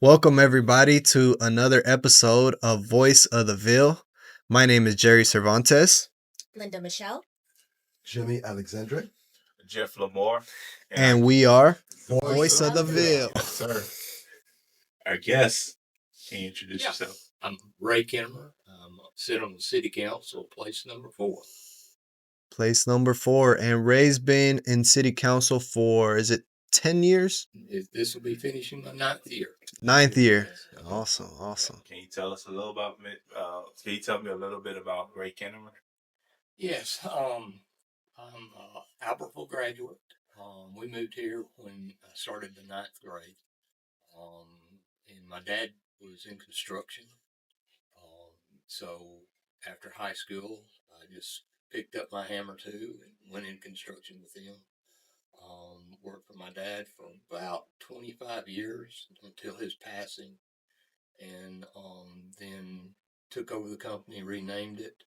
Welcome, everybody, to another episode of Voice of the Ville. My name is Jerry Cervantes. Linda Michelle. Jimmy Alexandre. Jeff Lamore. And we are Voice of the of the Ville. Yes, sir. Our guest, can you introduce yourself? I'm Ray Kennamer. I'm sit on the city council, place number 4. Place number 4. And Ray's been in city council for, is it 10 years? This will be finishing my 9th year. 9th year. Yes. Awesome. Can you tell us a little about? Can you tell me a little bit about Ray Kennamer? Yes. I'm Albertville graduate. We moved here when I started the 9th grade. And my dad was in construction. So after high school, I just picked up my hammer too and went in construction with him. Worked for my dad for about 25 years until his passing, and then took over the company, renamed it,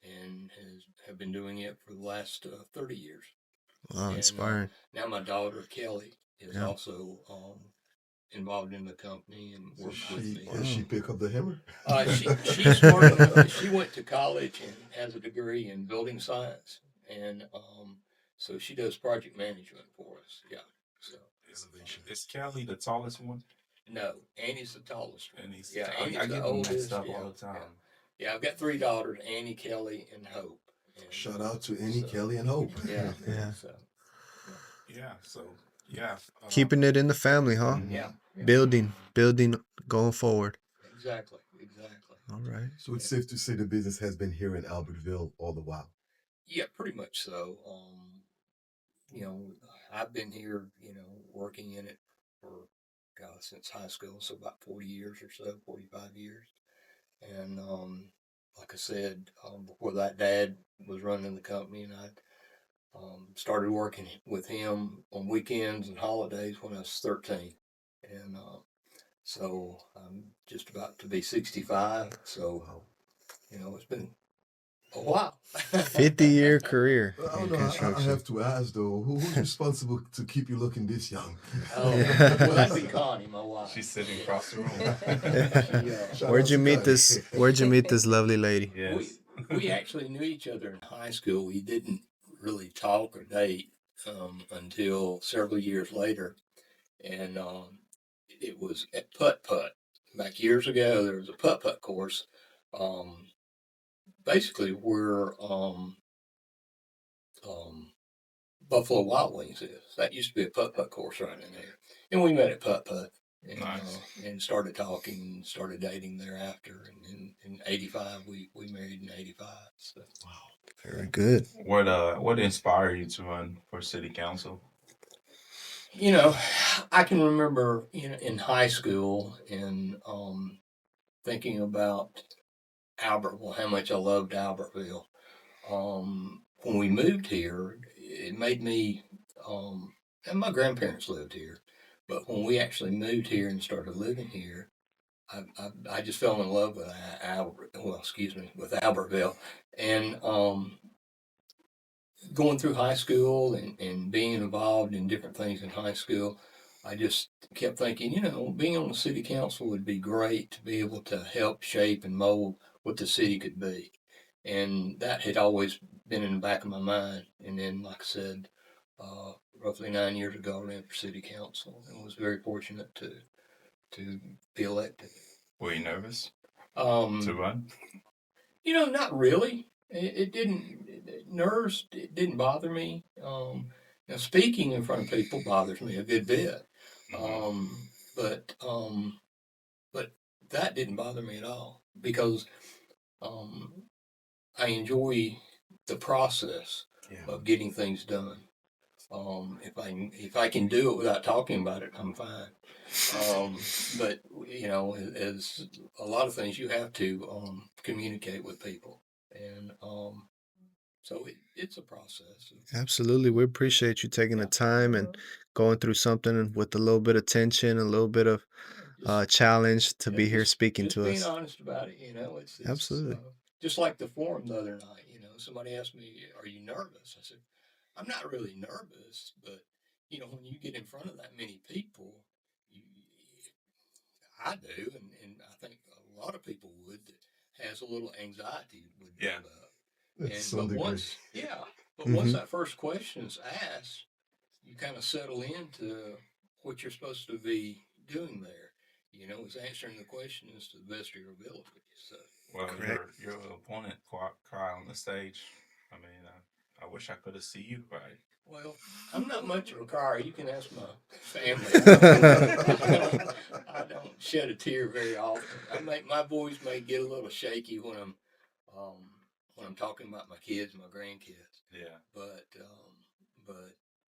and have been doing it for the last 30 years. Wow, inspiring. Now my daughter Kelly is also involved in the company and works with me. Does she pick up the hammer? She went to college and has a degree in building science, and so she does project management for us. Yeah. So Is Kelly the tallest one? no, Annie's the tallest one. Annie's Annie's I the get them oldest. mixed up all the time. Yeah, I've got 3 daughters: Annie, Kelly, and Hope. And Shout out to Annie, so- Kelly, and Hope. Yeah. Yeah. So yeah. Keeping it in the family, huh? Yeah. Building, going forward. Exactly. All right. So it's safe to say the business has been here in Albertville all the while. Yeah, pretty much so. I've been here, working in it for since high school, so about 40 years or so, 45 years. And like I said, before that, Dad was running the company, and I started working with him on weekends and holidays when I was 13. And so I'm just about to be 65. So, it's been a while. 50-year career. I don't in know. I construction. have to ask though, who's responsible to keep you looking this young? Well, that'd be Connie, my wife. She's sitting across the room. Shout Where'd out you to meet Connie. this? Where'd you meet this lovely lady? Yes. We actually knew each other in high school. We didn't really talk or date until several years later, and it was at Putt Putt. Back years ago, there was a Putt Putt course, basically where Buffalo Wild Wings is. That used to be a Putt Putt course right in there, and we met at Putt Putt. And, Nice. And started talking, started dating thereafter. And in 85, we married in 85. So. Wow. Very good. What inspired you to run for city council? I can remember, in high school and thinking about Albertville, how much I loved Albertville. When we moved here, it made me, and my grandparents lived here, but when we actually moved here and started living here, I just fell in love with with Albertville, and going through high school and being involved in different things in high school, I just kept thinking, being on the city council would be great to be able to help shape and mold what the city could be, and that had always been in the back of my mind. And then, like I said, roughly 9 years ago, I ran for city council and was very fortunate to be elected. Were you nervous to Um, run? Not really. It nerves. It didn't bother me. Now speaking in front of people bothers me a good bit. But that didn't bother me at all because I enjoy the process of getting things done. If I can do it without talking about it, I'm fine. But as a lot of things, you have to communicate with people, and so it's a process. Absolutely. We appreciate you taking the time and going through something with a little bit of tension, a little bit of challenge to be here speaking just to being us. honest about it. It's Absolutely. Just like the forum the other night. Somebody asked me, "Are you nervous?" I said, "I'm not really nervous, but when you get in front of that many people, I do, and I think a lot of people would that has a little anxiety would Yeah. build up. To And some but degree. once Mhm. that first question is asked, you kind of settle into what you're supposed to be doing there. You know, is answering the questions to the best of your ability. So, Well, Correct. your opponent cry on the stage. I mean, I wish I could have seen you cry. well, I'm not much of a crier. You can ask my family. I don't shed a tear very often. My voice may get a little shaky um, when I'm talking about my kids, my grandkids. Yeah. But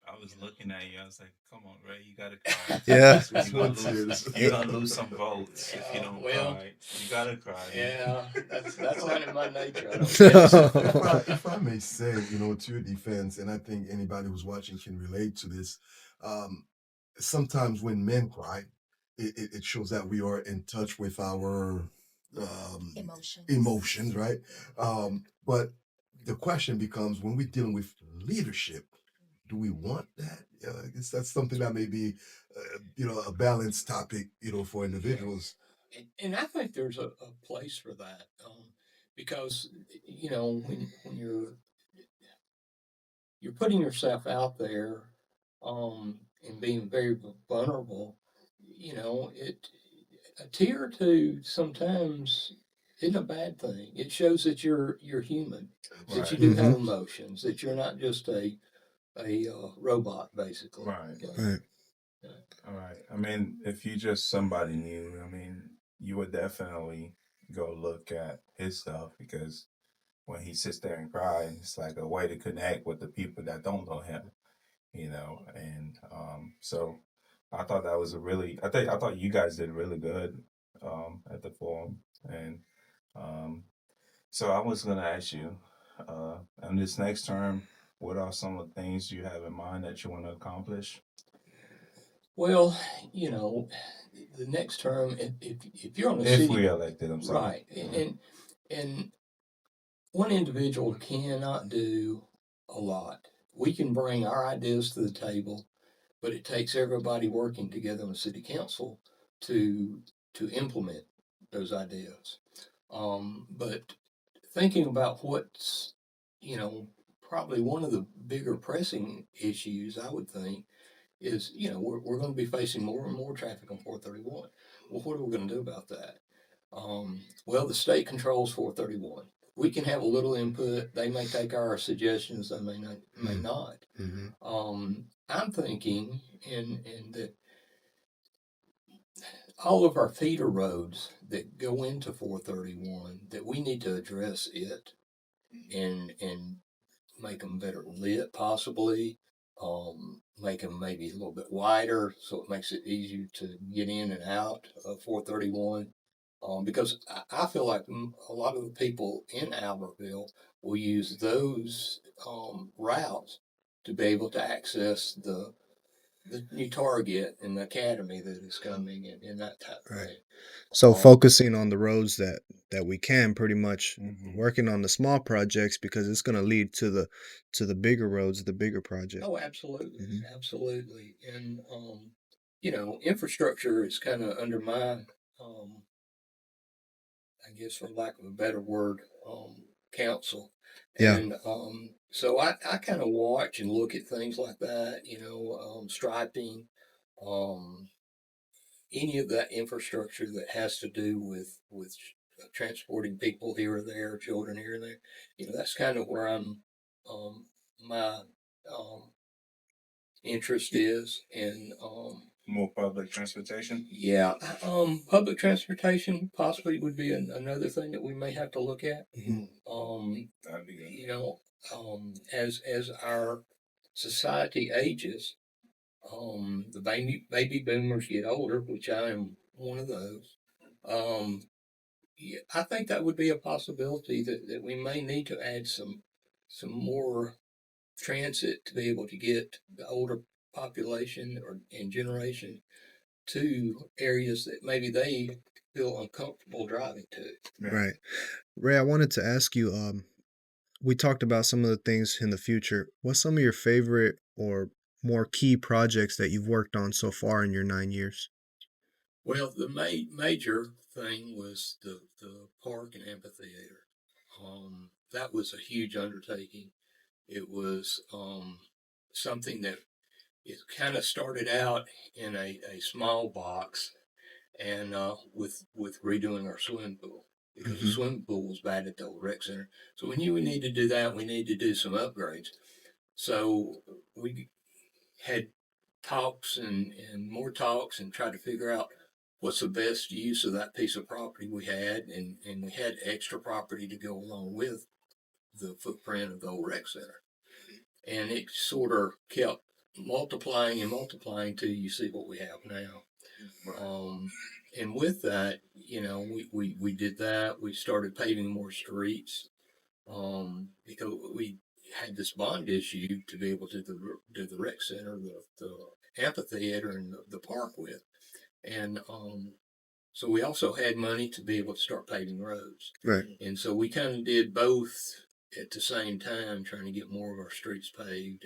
I was you know, looking at you. I was like, "Come on, Ray, you gotta cry. Yeah. Just You're one gonna lose. tears. You're gonna lose some votes if you yeah, don't well, cry. You gotta cry, man." yeah, that's Well, not in my nature. I don't guess. if I may say, to your defense, and I think anybody who's watching can relate to this. Um, Sometimes when men cry, it shows that we are in touch with our emotions, right? But the question becomes when we're dealing with leadership, do we want that? I guess that's something that may be, a balanced topic, for Yeah, individuals. and I think there's a place for that because when you're putting yourself out there and being very vulnerable, it a tear or two sometimes isn't a bad thing. It shows that you're human, that you Right. do have Mhm. emotions, that you're not just a robot, basically. Right. Right. Yeah. All right. I mean, if you just somebody new, I mean, you would definitely go look at his stuff because when he sits there and cries, it's like a way to connect with the people that don't know him, And so I thought that was I thought you guys did really good at the forum, and um, so I was gonna ask you, in this next term, what are some of the things you have in mind that you want to accomplish? Well, you know, the next term, if you're on the If city, we elected, I'm sorry. right, and one individual cannot do a lot. We can bring our ideas to the table, but it takes everybody working together on the city council to to implement those ideas. But thinking about what's, you know, probably one of the bigger pressing issues, I would think, is, we're going to be facing more and more traffic on 431. Well, what are we going to do about that? Well, the state controls 431. We can have a little input. They may take our suggestions. They may not. May Mm. not. Mhm. I'm thinking, and that all of our feeder roads that go into 431, that we need to address it and make them better lit, possibly. Make them maybe a little bit wider so it makes it easier to get in and out of 431. Because I feel like a lot of the people in Albertville will use those routes to be able to access the new Target and the Academy that is coming and that type of Right. thing. So Um, focusing on the roads that we can pretty much Hmm. working on the small projects because it's going to lead to the bigger roads, the bigger project. oh, absolutely, Mhm. absolutely. And infrastructure is kind of under my, um, I guess, for lack of a better word, council. Yeah. And so I kind of watch and look at things like that, striping, um, any of that infrastructure that has to do with transporting people here or there, children here and there. That's kind of where my um, interest is, and More public transportation. yeah, public transportation possibly would be another thing that we may have to look at. Mhm. That'd be good. As our society ages, the baby boomers get older, which I am one of those. Um, yeah, I think that would be a possibility that we may need to add some more transit to be able to get the older population or and generation to areas that maybe they feel uncomfortable driving to. Yeah. Right. Ray, I wanted to ask you we talked about some of the things in the future. What's some of your favorite or more key projects that you've worked on so far in your 9 years? Well, the major thing was the park and amphitheater. That was a huge undertaking. It was something that it kind of started out in a small box and with redoing our swimming pool because the Mhm. swimming pool was bad at the old rec center. So we knew we needed to do that. We needed to do some upgrades. So we had talks and more talks and tried to figure out what's the best use of that piece of property we had, and we had extra property to go along with the footprint of the old rec center. And it sort of kept multiplying and multiplying till you see what we have now. Um, and with that, we did that. We started paving more streets because we had this bond issue to be able to do the rec center, the amphitheater, and the park with. And so we also had money to be able to start paving roads. Right. And so we kind of did both at the same time, trying to get more of our streets paved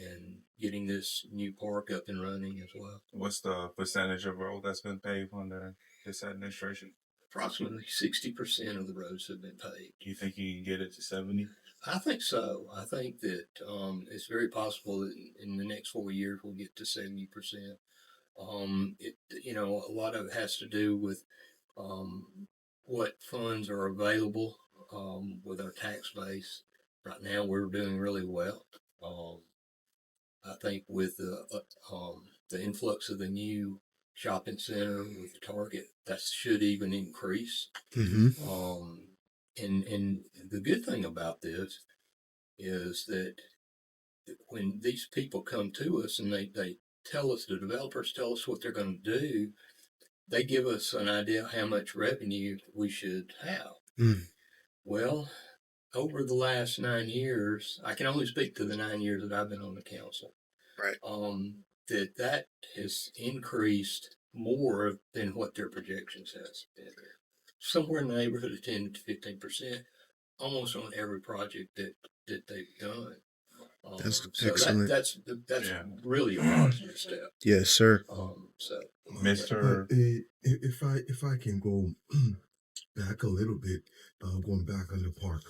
and getting this new park up and running as well. What's the percentage of road that's been paved under this administration? Approximately 60% of the roads have been paved. Do you think you can get it to 70? I think so. I think that it's very possible that in the next 4 years we'll get to 70%. A lot of it has to do with what funds are available with our tax base. Right now, we're doing really well. I think with the influx of the new shopping center with Target, that should even increase. Mhm. And the good thing about this is that when these people come to us and they tell us, the developers tell us what they're going to do, they give us an idea how much revenue we should have. Mm. Well, over the last 9 years, I can only speak to the 9 years that I've been on the council. Right. That has increased more than what their projections has been. Somewhere in the neighborhood of 10 to 15%, almost on every project that they've done. That's So excellent. that's Yeah. really a positive step. Yes, sir. So But Mr. if I can go back a little bit, going back on the park,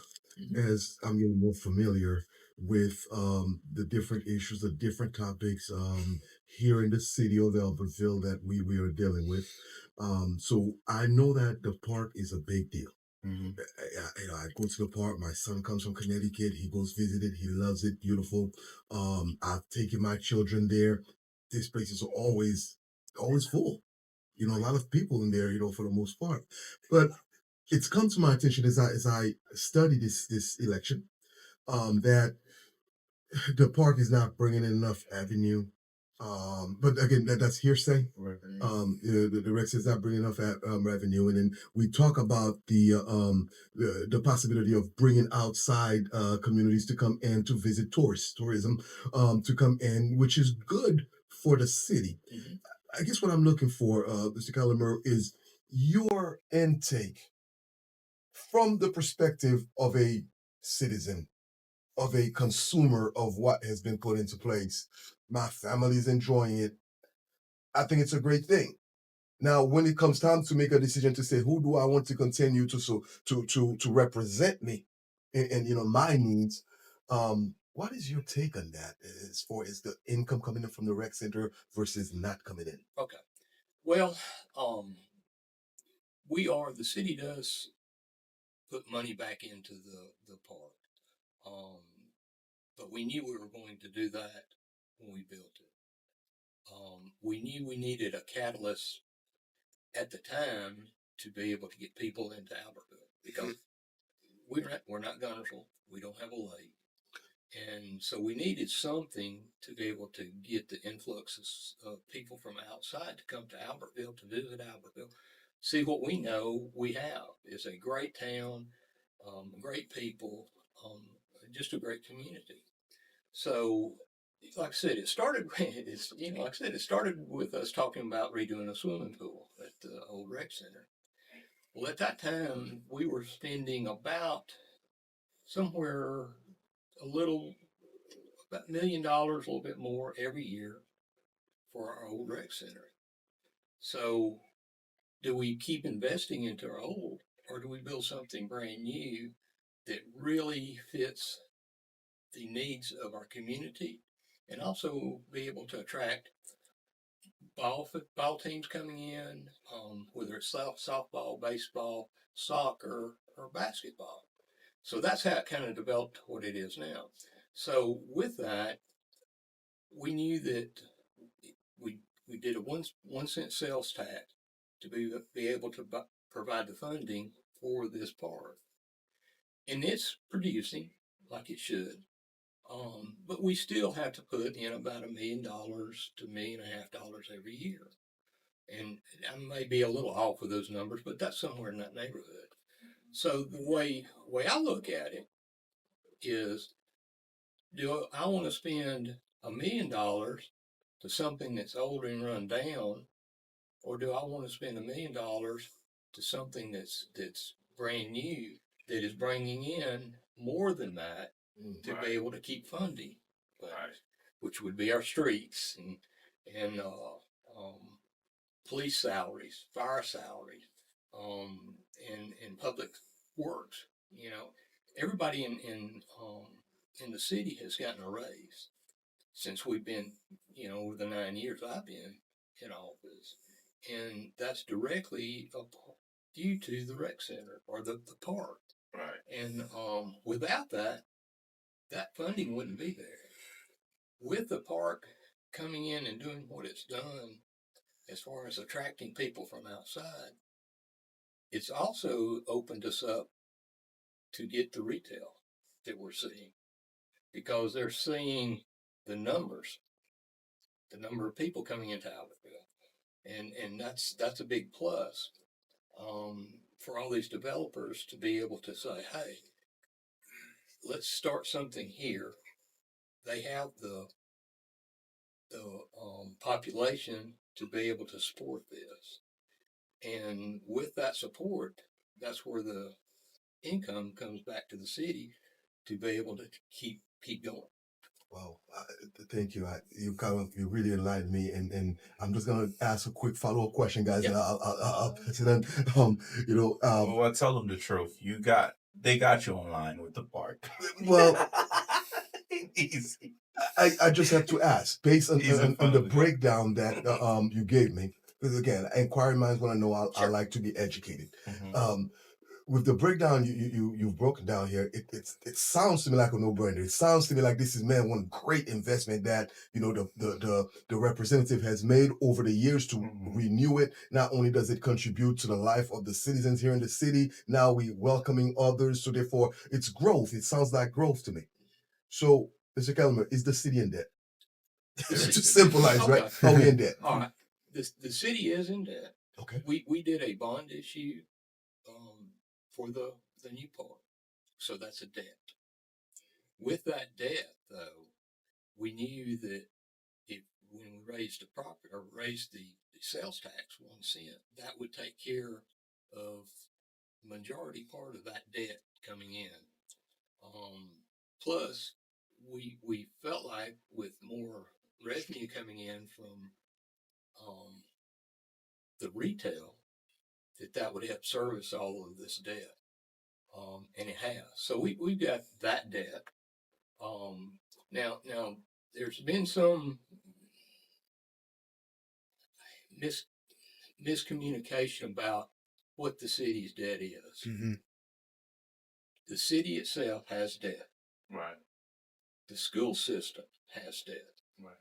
as I'm getting more familiar with the different issues, the different topics here in the city of Albertville that we are dealing with. So I know that the park is a big deal. Mhm. I go to the park. My son comes from Connecticut. He goes visit it. He loves it. Beautiful. I've taken my children there. This place is always full. A lot of people in there. For the most part. But it's come to my attention as I study this election that the park is not bringing in enough avenue. But again, that's hearsay. Right. The rec is not bringing enough revenue, and then we talk about the possibility of bringing outside communities to come in to visit tourism to come in, which is good for the city. Mhm. I guess what I'm looking for, Mr. Kennamer, is your intake from the perspective of a citizen, of a consumer of what has been put into place. My family's enjoying it. I think it's a great thing. Now, when it comes time to make a decision to say who do I want to continue to represent me and my needs, what is your take on that as far as the income coming in from the rec center versus not coming in? okay. Well, um, the city does put money back into the park. Um, but we knew we were going to do that when we built it. We knew we needed a catalyst at the time to be able to get people into Albertville because we're not Gunnersville. We don't have a lake. And so we needed something to be able to get the influxes of people from outside to come to Albertville, to visit Albertville, see what we know we have. It's a great town, great people, just a great community. So, like I said, it started. Like I said, it started with us talking about redoing a swimming pool at the old rec center. Well, at that time, we were spending about somewhere a little about $1 million, a little bit more every year for our old rec center. So do we keep investing into our old, or do we build something brand new that really fits the needs of our community and also be able to attract ball teams coming in, whether it's softball, baseball, soccer, or basketball. So that's how it kind of developed what it is now. So with that, we knew that we we did a one cent sales tax to be able to provide the funding for this park, and it's producing like it should. But we still have to put in about $1 million to $1.5 million every year. And I may be a little off with those numbers, but that's somewhere in that neighborhood. So the way I look at it is, do I want to spend $1 million to something that's old and run down, or do I want to spend $1 million to something that's brand new that is bringing in more than that to be able to keep funding, which would be our streets and police salaries, fire salaries, and public works. You know, everybody in the city has gotten a raise since we've been, over the 9 years I've been in office, and that's directly due to the rec center or the park. Right. And without that, that funding wouldn't be there. With the park coming in and doing what it's done as far as attracting people from outside, it's also opened us up to get the retail that we're seeing, because they're seeing the numbers, the number of people coming into Albertville, and that's a big plus for all these developers to be able to say, hey, let's start something here. They have the population to be able to support this, and with that support, that's where the income comes back to the city to be able to keep going. Wow, thank you. You really enlightened me, and I'm just gonna ask a quick follow up question, guys. Yeah. I'll so then, Well, tell them the truth. They got you online with the park. well, Easy. I just have to ask, based on, He's in on the front of it. breakdown that you gave me, because again, inquiring minds want to know. I Sure. like to be educated. Mhm. With the breakdown you've broken down here, it sounds to me like a no brainer. It sounds to me like this is, man, one great investment that the representative has made over the years to renew it. Not only does it contribute to the life of the citizens here in the city, now we welcoming others. So therefore, it's growth. It sounds like growth to me. So, Mr. Kennamer, is the city in debt? It's just simplified, right? Okay. Are we in debt? All right. The city is in debt. Okay. We did a bond issue for the new park, so that's a debt. With that debt, though, we knew that if when we raised the property or raised the sales tax 1 cent, that would take care of the majority part of that debt coming in. Plus, we felt like with more revenue coming in from the retail, that would help service all of this debt, and it has. So we've got that debt. Now there's been some miscommunication about what the city's debt is. Mm-hmm. The city itself has debt. Right. The school system has debt. Right.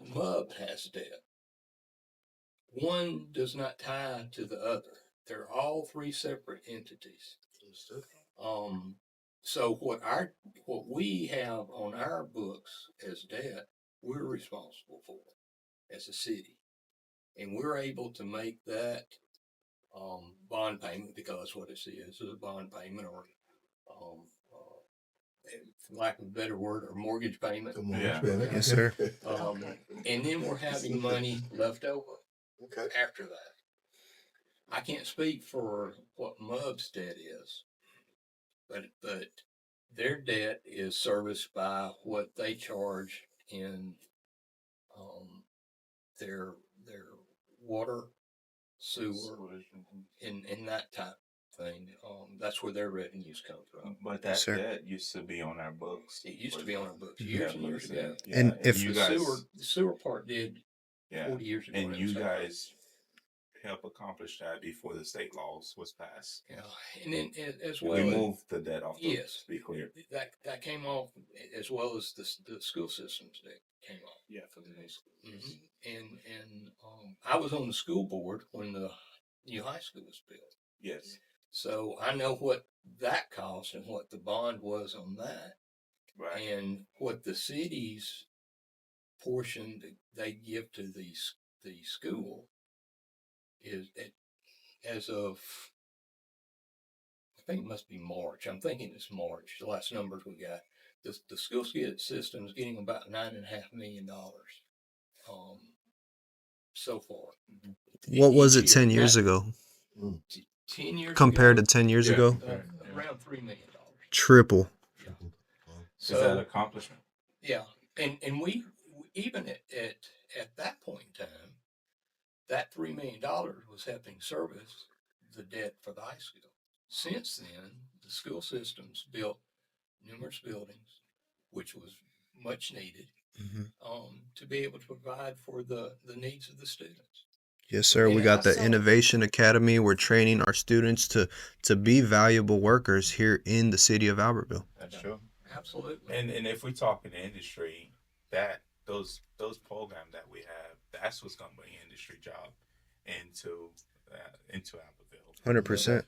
MUB has debt. One does not tie to the other. They're all three separate entities. So what we have on our books as debt, we're responsible for as a city, and we're able to make that bond payment, because that's what it is a bond payment, or for lack of a better word, or mortgage payment. Yeah. Yes, sir. And then we're having money left over after that. I can't speak for what MUB's debt is, but their debt is serviced by what they charge in their water sewer, in that type thing. That's where their revenues come from. But Yes, sir. that used to be on our books. It used to be on our books Mhm. years and years ago. Yeah, And and if you The guys, sewer part did yeah, 40 years ago. and when it you was happening. guys help accomplish that before the state laws was passed. Yeah, and then as We well. moved the debt off. Yes, to be clear. that came off as well as the school systems that came off. Yeah, for the new school. And I was on the school board when the new high school was built, Yes, so I know what that cost and what the bond was on that, right. and what the city's portion that they give to the school is as of, I think it must be March. I'm thinking it's March. The last numbers we got. The school system is getting about $9.5 million so far. what was Each it year. 10 years That- ago 10 years compared ago, to 10 years Yeah. ago? around $3 million. Triple. Is that an accomplishment? Yeah, and we even at that point in time, that $3 million was helping service the debt for the high school. Since then, the school systems built numerous buildings, which was much needed, to be able to provide for the needs of the students. Yes, sir. We And got I the saw- Innovation Academy. We're training our students to be valuable workers here in the city of Albertville. That's true. Absolutely. And if we talk in the industry, that those programs that we have, that's what's gonna bring industry job into Albertville. 100%.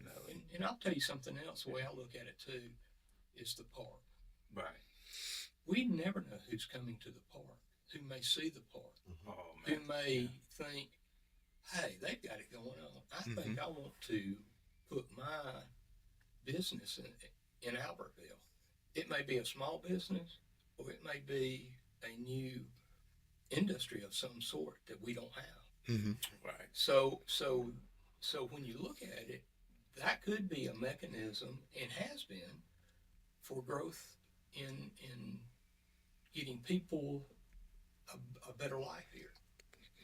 And I'll tell you something else. The way I look at it too is the park. Right. We never know who's coming to the park, who may see the park, Oh who man. may think, hey, they've got it going on. I think I want to put my business in Albertville. It may be a small business, or it may be a new industry of some sort that we don't have. Right. So when you look at it, that could be a mechanism, and has been, for growth in getting people a better life here.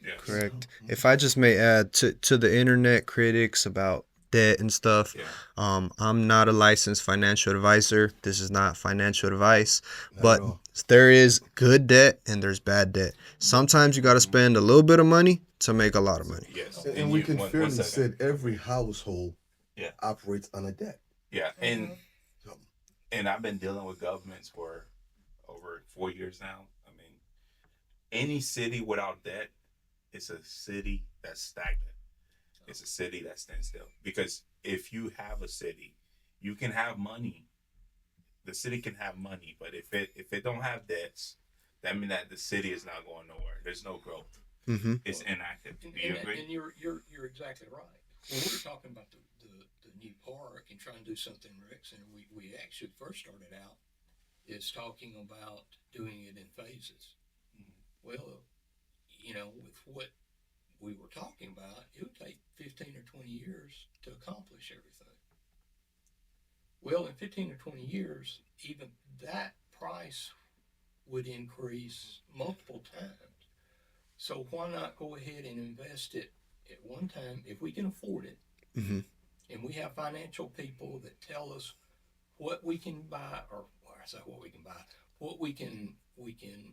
Yes. Correct. If I just may add to the internet critics about debt and stuff, Yeah. I'm not a licensed financial advisor. This is not financial advice, Not but at all. there is good debt and there's bad debt. Sometimes you got to spend a little bit of money to make a lot of money. Yes. And we you- can one fairly second. say every household Yeah. operates on a debt. Yeah, Mhm. and I've been dealing with governments for over 4 years now. I mean, any city without debt is a city that's stagnant. It's a city that stands still. Because if you have a city, you can have money. The city can have money, but if it don't have debts, that means that the city is not going nowhere. There's no growth. Mm-hmm. It's inactive. Do And, you and, agree? and you're exactly right. When we were talking about the new park and trying to do something in Rec Center, we actually first started out is talking about doing it in phases. Well, with what we were talking about, it would take 15 or 20 years to accomplish everything. Well, in 15 or 20 years, even that price would increase multiple times. So why not go ahead and invest it at one time if we can afford it? Mhm. And we have financial people that tell us what we can buy, or I say what we can buy, what we can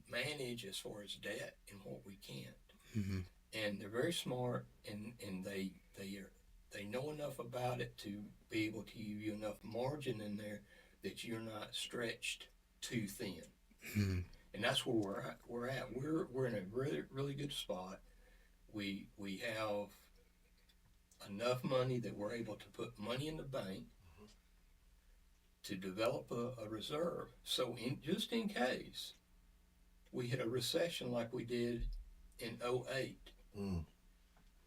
manage as far as debt and what we can't. Mhm. And they're very smart, and they know enough about it to be able to give you enough margin in there that you're not stretched too thin. Mhm. And that's where we're at. We're in a really really good spot. We have enough money that we're able to put money in the bank to develop a reserve. So just in case we hit a recession like we did in 08, Mm.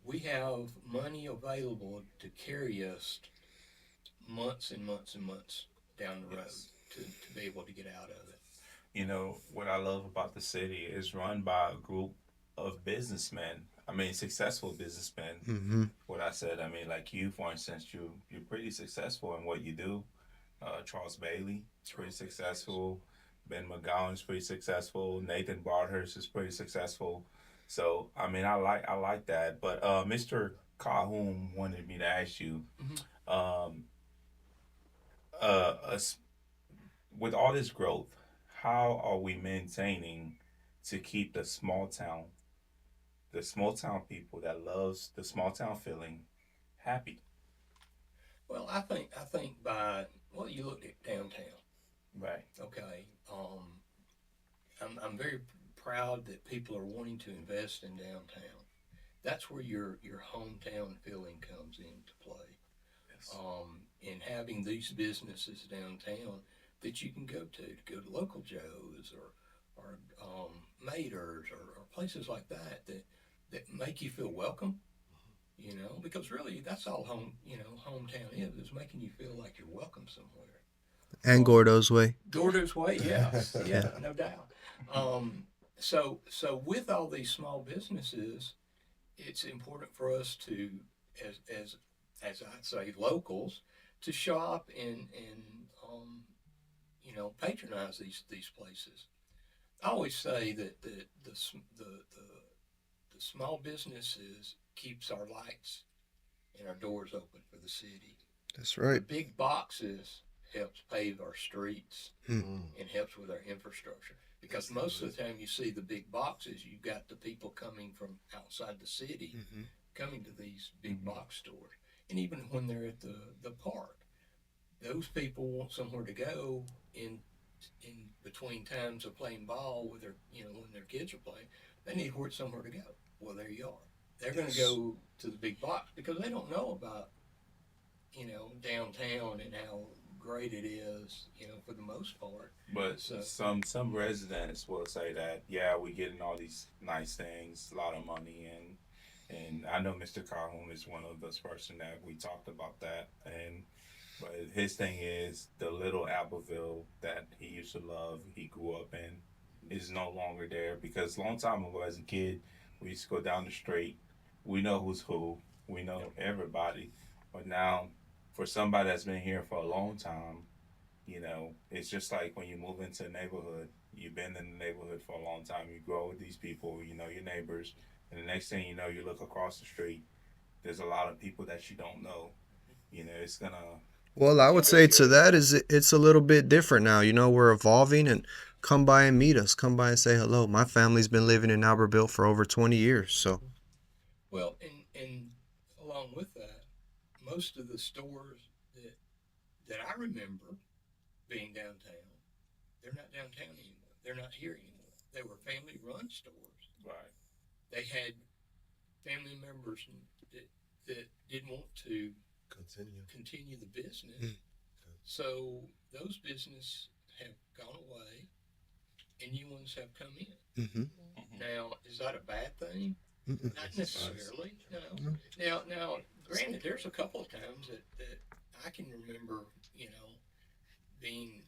we have money available to carry us months and months and months down the road to be able to get out of it. What I love about the city is run by a group of businessmen. I mean, successful businessmen. Mhm. What I said, I mean, like you, for instance, you're pretty successful in what you do. Charles Bailey is pretty successful. Ben McGowan's pretty successful. Nathan Broadhurst is pretty successful. So I mean, I like that. But Mr. Calhoun wanted me to ask you, Mhm. um, us with all this growth, how are we maintaining to keep the small town people that loves the small town feeling happy? Well, I think by well, you looked at downtown. Right. Okay, I'm very proud that people are wanting to invest in downtown. That's where your hometown feeling comes into play. Yes. In having these businesses downtown that you can go to local Joe's or Mater's or places like that make you feel welcome. You know, because really that's all hometown is making you feel like you're welcome somewhere. And Gordo's Way. Gordo's Way, yeah, Yeah. yeah, no doubt. Um, so with all these small businesses, it's important for us to, as as as I say, locals, to shop and patronize these places. I always say that the small businesses keeps our lights and our doors open for the city. That's The right. big boxes helps pave our streets Hmm. and helps with our infrastructure. Because most of the time you see the big boxes, you've got the people coming from outside the city Mm-hmm. coming to these big box stores. And even when they're at the park, those people want somewhere to go in between times of playing ball with when their kids are playing. They need somewhere to go. Well, there you are. They're going to go to the big box because they don't know about downtown and how great it is, for the most part. But So, some residents will say that yeah, we're getting all these nice things, a lot of money, and I know Mr. Calhoun is one of those person that we talked about that, and but his thing is the little Albertville that he used to love, he grew up in, is no longer there because a long time ago as a kid, we used to go down the street, we know who's who, we know everybody, but now for somebody that's been here for a long time, it's just like when you move into a neighborhood, you've been in the neighborhood for a long time, you grow with these people, you know your neighbors, and the next thing you know, you look across the street, there's a lot of people that you don't know. It's gonna. Well, I yeah, would but say to that is it's a little bit different now. We're evolving and come by and meet us. Come by and say hello. My family's been living in Albertville for over 20 years. So, well, and along with that, most of the stores that I remember being downtown, they're not downtown anymore. They're not here anymore. They were family-run stores. Right. They had family members that didn't want to continue the business. Mm. So those businesses have gone away and new ones have come in. mm-hmm. Now, is that a bad thing? Mm-mm. Not necessarily. No. No. Now, granted, there's a couple of times that I can remember, being,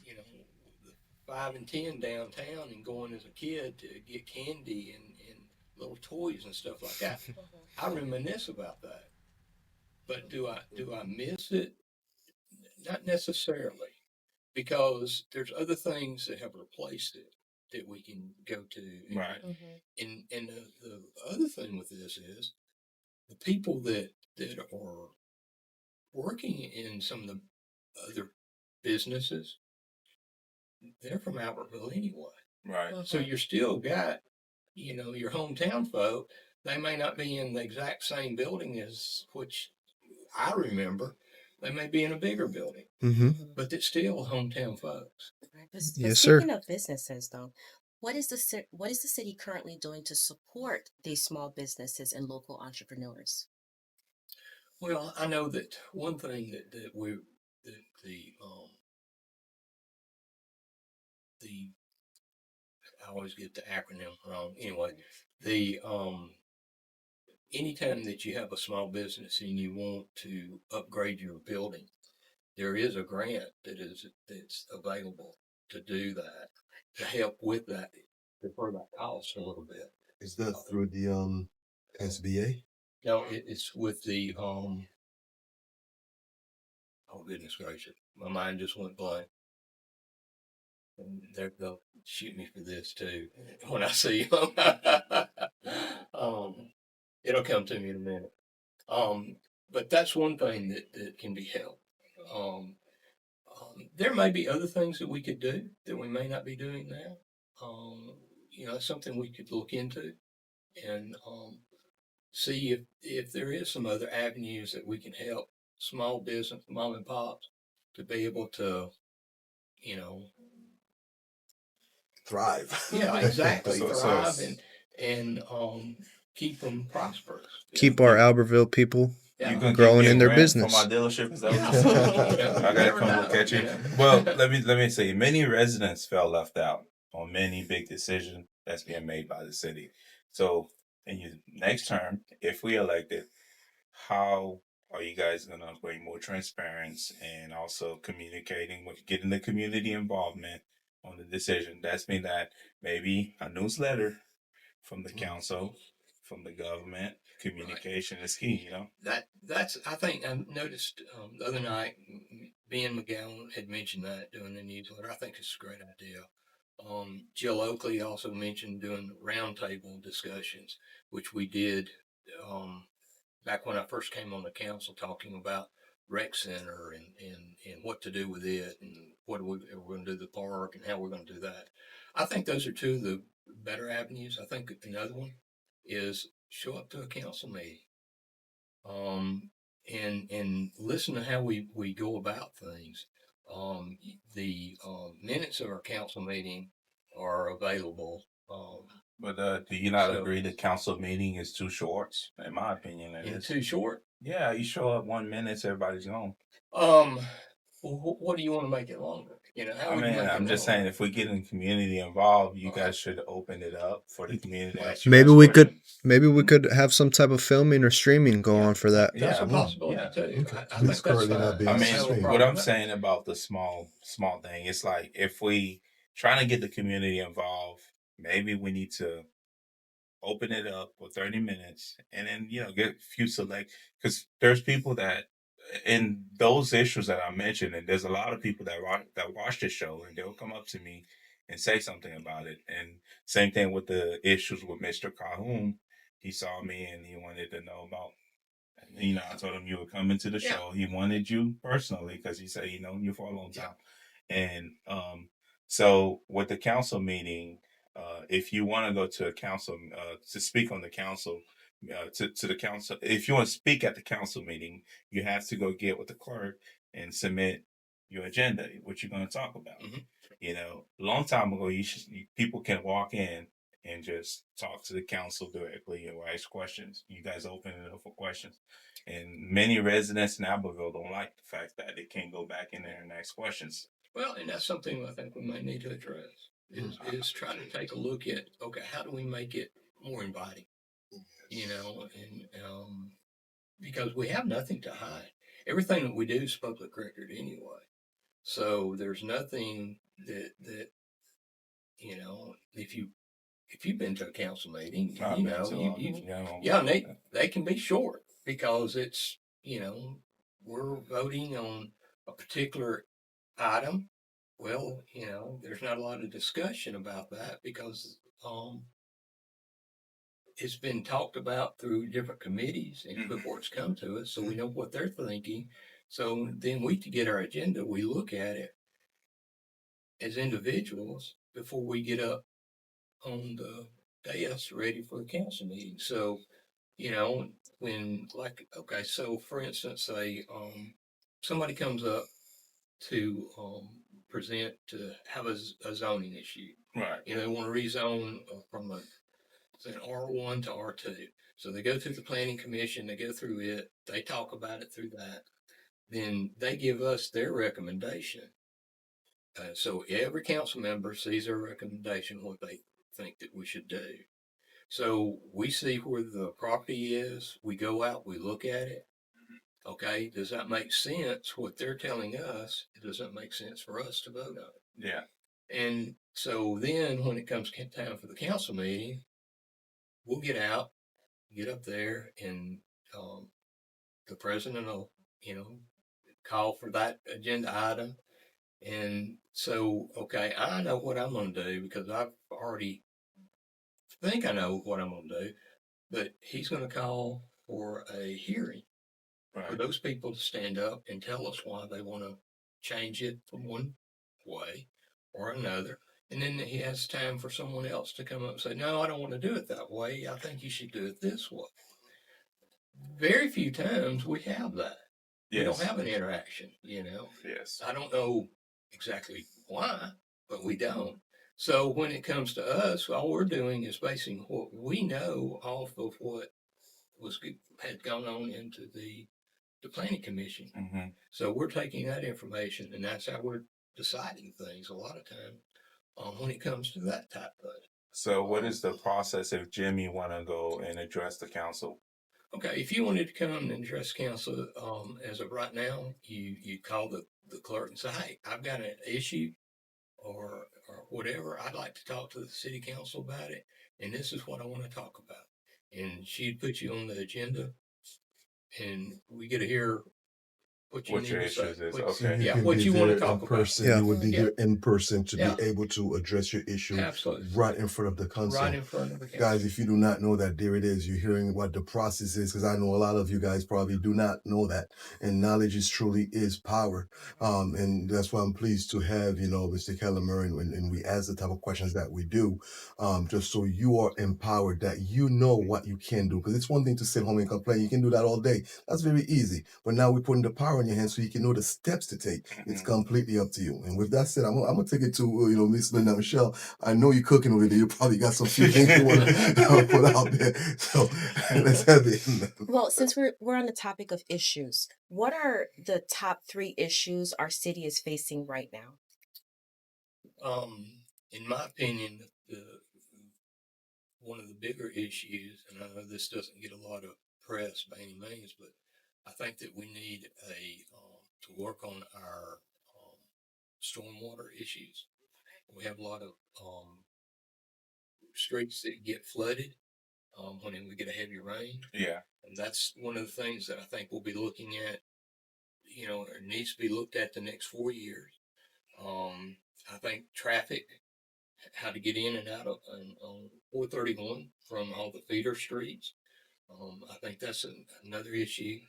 you know, 5 and 10 downtown and going as a kid to get candy and little toys and stuff like that. I reminisce about that. But do I miss it? Not necessarily, because there's other things that have replaced it that we can go to. Right. And the other thing with this is the people that are working in some of the other businesses, they're from Albertville anyway. Right. So you're still got, your hometown folk. They may not be in the exact same building as which I remember. They may be in a bigger building, Mm-hmm. but it's still hometown folks. Right. But Yes, speaking sir. of businesses, though, what is the city currently doing to support these small businesses and local entrepreneurs? Well, I know that one thing that we that the I always get the acronym wrong. Anyway, the anytime that you have a small business and you want to upgrade your building, there is a grant that's available to do that, to help with that, defer that cost a little bit. Is that through the SBA? No, it's with the oh goodness gracious, my mind just went blank. And they'll shoot me for this too when I see them. It'll come to me in a minute. But that's one thing that can be helped. Um, there may be other things that we could do that we may not be doing now. Something we could look into and see if there is some other avenues that we can help small business, mom and pops, to be able to, you know, Thrive. yeah, exactly, So so thrive it's, and keep them prosperous. Keep our you Albertville people you Yeah, gonna keep growing in getting their rent from my business. dealership? Is that what yeah. you're saying? You I gotta never come look know. at you. Well, let me say, many residents felt left out on many big decisions that's being made by the city. So, in your next term, if we elected, how are you guys gonna bring more transparency and also communicating with getting the community involvement on the decision? That's mean that maybe a newsletter from the council, from the government, Right. communication is key. That's I think I noticed the other night Ben McGowan had mentioned that doing the newsletter. I think it's a great idea. Jill Oakley also mentioned doing roundtable discussions, which we did um, back when I first came on the council, talking about rec center and what to do with it and what we're going to do the park and how we're going to do that. I think those are two of the better avenues. I think another one is show up to a council meeting um, and listen to how we go about things. The minutes of our council meeting are available. But do you not So agree the council meeting is too short? In my opinion, it in is. too short. Yeah, you show up 1 minute, everybody's gone. Um, what do you want to make it longer? How I would you mean, make it I'm just longer? saying, if we get in community involved, you All right. guys should open it up for the community to Well, ask you Maybe guys we could questions. maybe we could have some type of filming or streaming go yeah, on for that. that's Yeah, a Mm, possibility yeah. too. okay. I But it's think that's currently not fine. I being I don't have a mean, streamed. what problem I'm with that. saying about the small thing, it's like if we trying to get the community involved, maybe we need to open it up for 30 minutes and then get a few select, because there's people that in those issues that I mentioned, and there's a lot of people that watch the show and they'll come up to me and say something about it. And same thing with the issues with Mr. Calhoun. He saw me and he wanted to know about, I told him you were coming to the Yeah. show. He wanted you personally because he said he known you for a long Yeah. time. And so with the council meeting, if you want to go to a council to speak on the council, to the council, if you want to speak at the council meeting, you have to go get with the clerk and submit your agenda, what you're going to talk about. Mhm. Long time ago, people can walk in and just talk to the council directly or ask questions. You guys open it up for questions. And many residents in Albertville don't like the fact that they can't go back in there and ask questions. Well, and that's something I think we may need to address. Is try to take a look at, okay, how do we make it more inviting? And because we have nothing to hide. Everything that we do is public record anyway. So there's nothing that if you've been to a council meeting, I've been to yeah, and they can be short because it's we're voting on a particular item. Well, there's not a lot of discussion about that because it's been talked about through different committees and before it's come to us, so we know what they're thinking. So then we to get our agenda, we look at it as individuals before we get up on the dais ready for the council meeting. So, when okay, so for instance, somebody comes up to present to have a zoning issue. Right. They want to rezone from an R1 to R2. So they go through the planning commission, they go through it, they talk about it through that. Then they give us their recommendation. So every council member sees their recommendation, what they think that we should do. So we see where the property is, we go out, we look at it. Okay, does that make sense? What they're telling us, does that make sense for us to vote on it? Yeah. And so then when it comes time for the council meeting, we'll get out, get up there, and the president will, call for that agenda item. And so, okay, I know what I'm going to do because I've already think I know what I'm going to do, but he's going to call for a hearing. for Right. those people to stand up and tell us why they want to change it from one way or another. And then he has time for someone else to come up and say, no, I don't want to do it that way. I think you should do it this way. Very few times we have that. We don't Yes. have an interaction, you know. Yes. I don't know exactly why, but we don't. So when it comes to us, all we're doing is basing what we know off of what had gone on into the planning commission. Hmm. So we're taking that information, and that's how we're deciding things a lot of times when it comes to that type of. So what is the process if Jimmy want to go and address the council? Okay, if you wanted to come and address council, as of right now, you call the clerk and say, hey, I've got an issue or whatever. I'd like to talk to the city council about it, and this is what I want to talk about. And she'd put you on the agenda, and we get to hear what you What need your to say. issues is, What- So okay. you Yeah, can what be you wanna there talk in about. person. Yeah. You would be Yeah. there in person to Yeah. be able to address your issue Absolutely. right in front of the council. Right in front of the council. Guys, if you do not know that, there it is. You're hearing what the process is, because I know a lot of you guys probably do not know that. And knowledge is truly is power. And that's why I'm pleased to have, Mr. Kennamer, and we ask the type of questions that we do, just so you are empowered that you know what you can do. Because it's one thing to sit home and complain. You can do that all day. That's very easy. But now we're putting the power in your hands so you can know the steps to take. It's completely up to you. And with that said, I'm gonna take it to Miss Linda Michelle. I know you're cooking over there. You probably got some few things you want to put out there. So let's have it. Well, since we're on the topic of issues, what are the top 3 issues our city is facing right now? In my opinion, one of the bigger issues, and I know this doesn't get a lot of press by any means, but I think that we need to work on our stormwater issues. We have a lot of streets that get flooded when we get a heavy rain, Yeah. and that's one of the things that I think we'll be looking at. It needs to be looked at the next 4 years. I think traffic, how to get in and out of on 431 from all the feeder streets. I think that's another issue.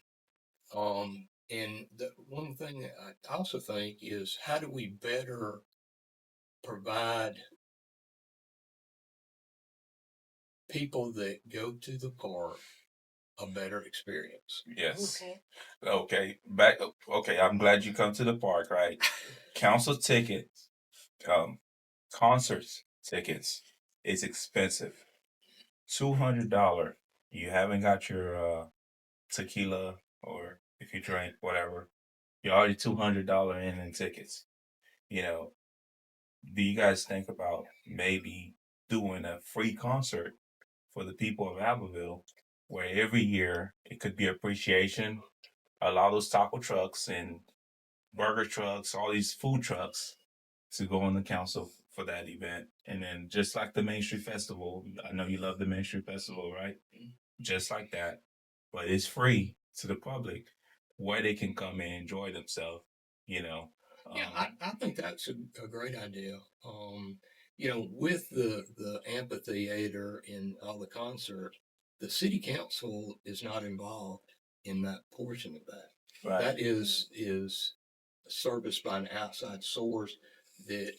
And the one thing that I also think is how do we better provide people that go to the park a better experience? Yes. Okay. Okay. Back. Okay. I'm glad you come to the park. Right. Council tickets, concerts tickets is expensive. $200. You haven't got your tequila, or if you drink whatever, you're already $200 in tickets. You know, do you guys think about maybe doing a free concert for the people of Albertville, where every year it could be appreciation, allow those taco trucks and burger trucks, all these food trucks to go on the council for that event. And then just like the Main Street Festival, I know you love the Main Street Festival, right? Just like that, but it's free to the public where they can come and enjoy themselves, you know. Yeah, I think that's a great idea. With the amphitheater and all the concerts, the city council is not involved in that portion of that. Right. That is serviced by an outside source that,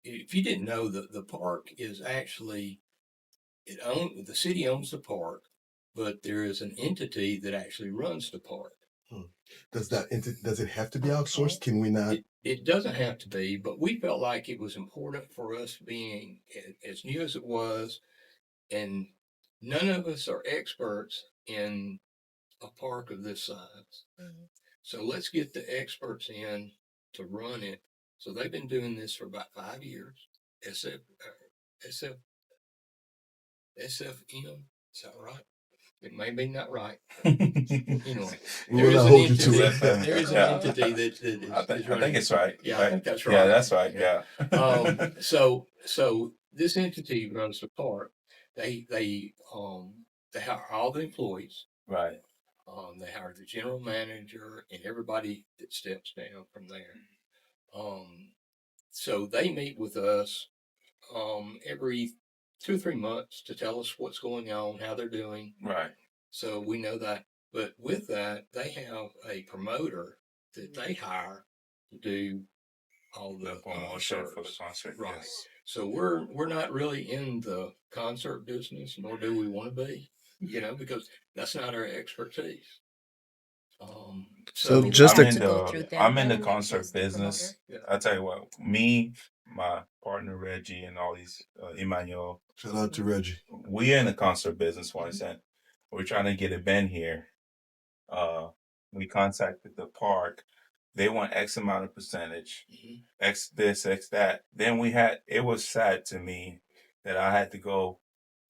if you didn't know, the park is actually the city owns the park, but there is an entity that actually runs the park. Does it have to be outsourced? Can we not? It doesn't have to be, but we felt like it was important for us being as new as it was, and none of us are experts in a park of this size. Mhm. So let's get the experts in to run it. So they've been doing this for about 5 years. SF, SFM, is that right? It may be not right. Anyway, We there will is not an hold you to entity. it. There is an Yeah. entity that is I think running. it's right. Yeah, right? I think that's right. Yeah, that's right. Yeah. So this entity runs the park. They hire all the employees. Right. They hire the general manager and everybody that steps down from there. So they meet with us every 2 or 3 months to tell us what's going on, how they're doing. Right. So we know that But with that, they have a promoter that they hire to do all The the promotion for the serves. concert. Right. Yes. So we're not really in the concert business, nor do we want to be, because that's not our expertise. So We So would just I'm to have in to go the through them I'm in then the in that case, concert the promoter. business. yeah, I tell you what, me, my partner Reggie, and all these Emmanuel, Shout out to Reggie. we're in the concert business. One cent. We're trying to get a band here. Uh, we contacted the park. They want X amount of percentage, Mhm. X this, X that. Then it was sad to me that I had to go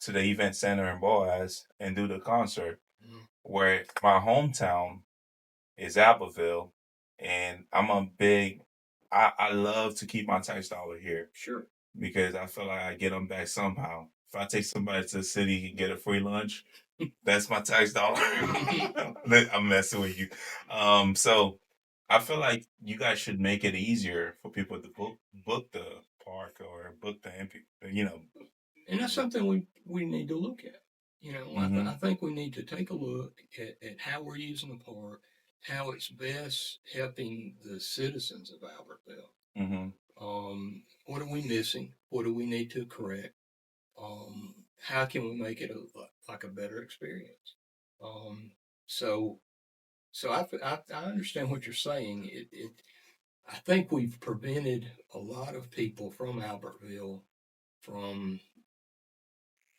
to the event center in Boaz and do the concert Mhm. where my hometown is Albertville, and I love to keep my tax dollar here Sure. because I feel like I get them back somehow. If I take somebody to the city and get a free lunch, that's my tax dollar. I'm messing with you. So I feel like you guys should make it easier for people to book the park or book the MP. And that's something we need to look at. Mm-hmm. I think we need to take a look at how we're using the park, how it's best helping the citizens of Albertville. Mm-hmm. What are we missing? What do we need to correct? How can we make it like a better experience? Um, so, I understand what you're saying. I think we've prevented a lot of people from Albertville from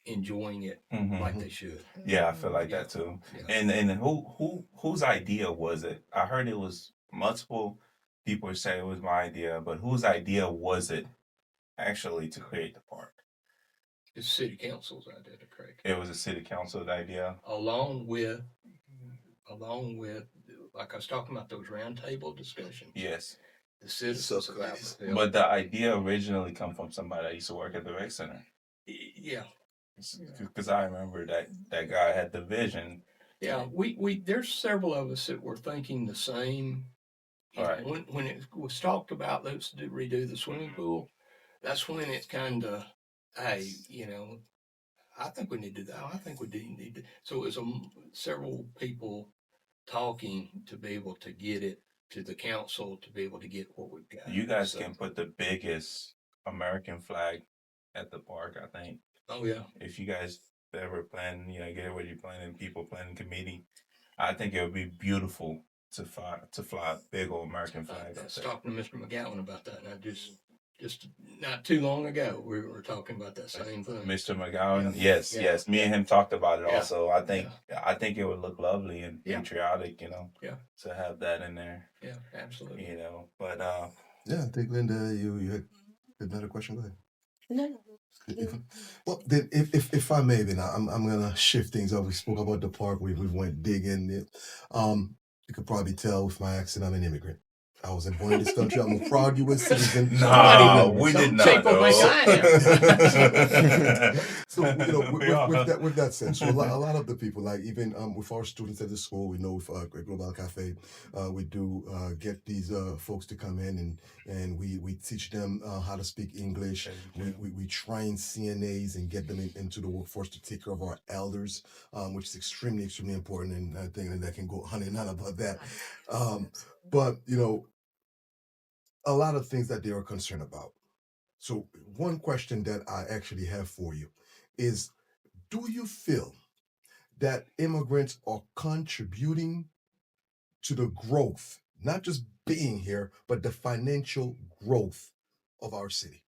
enjoying it like Mm-hmm. they should. Yeah, I feel like Yeah, that too. yeah. And whose idea was it? I heard it was multiple people say it was my idea, but whose idea was it actually to create the park? It's city council's idea to correct it. It was a city council idea. Along with, like I was talking about those roundtable discussions. Yes, The citizens of Subcommittees. Albertville. but the idea originally come from somebody that used to work at the rec center. Yeah, Because I remember that guy had the vision. yeah. There's several of us that were thinking the same. Right. When it was talked about, let's redo the swimming pool. That's when it kind of, hey, I think we need to do that. I think we do need to. So it was several people talking to be able to get it to the council to be able to get what we've got. You guys So, can put the biggest American flag at the park, I think. oh yeah, If you guys ever plan, get what you're planning, people planning committee, I think it would be beautiful to fly a big old American flag I up was there. talking to Mr. McGowan about that, and I just not too long ago we were talking about that same thing. Mr. McGowan, Yeah, yes, yeah, yes. Me and him talked about it yeah, also. I think it would look lovely and Yeah. patriotic, Yeah. to have that in there. Yeah, absolutely. But Yeah, I think Linda, you had another question. Go ahead. No, Well, then, if I may, then I'm gonna shift things up. We spoke about the park. We went big in it. You could probably tell with my accent, I'm an immigrant. I wasn't born in this country. I'm a proud U.S. citizen. no, Somebody- we Some did not. people think though. I So with that said, so a lot. lot of the people, like even with our students at the school, we know with Global Cafe, we do get these folks to come in and we teach them how to speak English. We train CNAs and get them into the workforce to take care of our elders, which is extremely important, and I think that can go hand in hand about that. But a lot of things that they are concerned about. So one question that I actually have for you is, do you feel that immigrants are contributing to the growth, not just being here, but the financial growth of our city?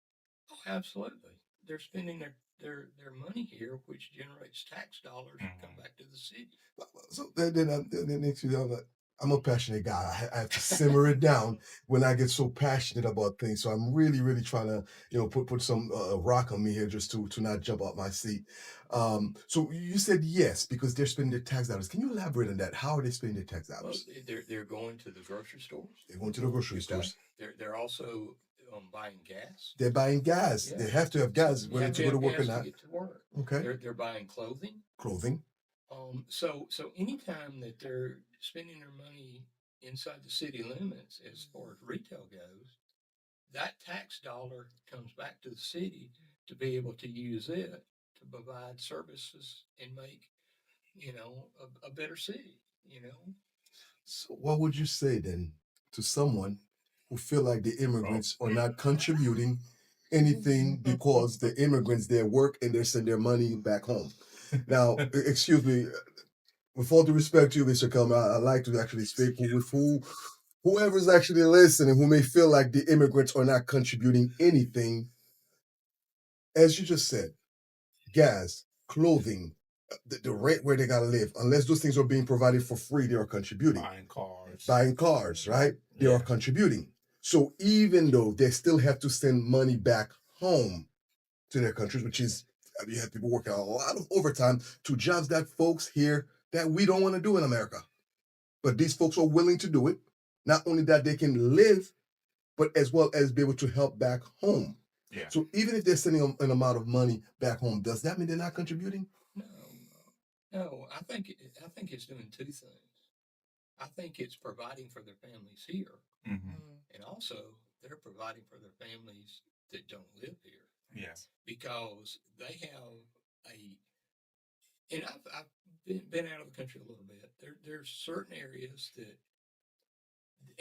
Oh, absolutely. They're spending their money here, which generates tax dollars to come back to the city. So then next you know, I'm a passionate guy. I have to simmer it down when I get so passionate about things. So I'm really, really trying to, put some rock on me here just to not jump out my seat. So you said yes because they're spending their tax dollars. Can you elaborate on that? How are they spending their tax Well, dollars? they're going to the grocery stores. They're going to the grocery Okay. stores. They're also buying gas. They're buying gas. Yeah. They have to have gas You whether have to go to have work or gas to not. get to work. Okay. They're buying clothing. Clothing. So anytime that they're spending their money inside the city limits, as far as retail goes, that tax dollar comes back to the city to be able to use it to provide services and make a better city. you know. So what would you say then to someone who feel like the immigrants are not contributing anything because the immigrants they work and they send their money back home? Now, excuse me, with all due respect to you, Mr. Kelmer, I like to actually speak with whoever's actually listening who may feel like the immigrants are not contributing anything. As you just said, gas, clothing, the rent where they gotta live, unless those things are being provided for free, they are contributing. Buying cars, right? They are contributing. So even though they still have to send money back home to their countries, which is you have people working a lot of overtime to jobs that folks here that we don't want to do in America. But these folks are willing to do it. Not only that they can live, but as well as be able to help back home. Yeah. So even if they're sending an amount of money back home, does that mean they're not contributing? No. I think it's doing two things. I think it's providing for their families here, and also they're providing for their families that don't live here. Yeah. Because they have and I've been out of the country a little bit. There's certain areas that,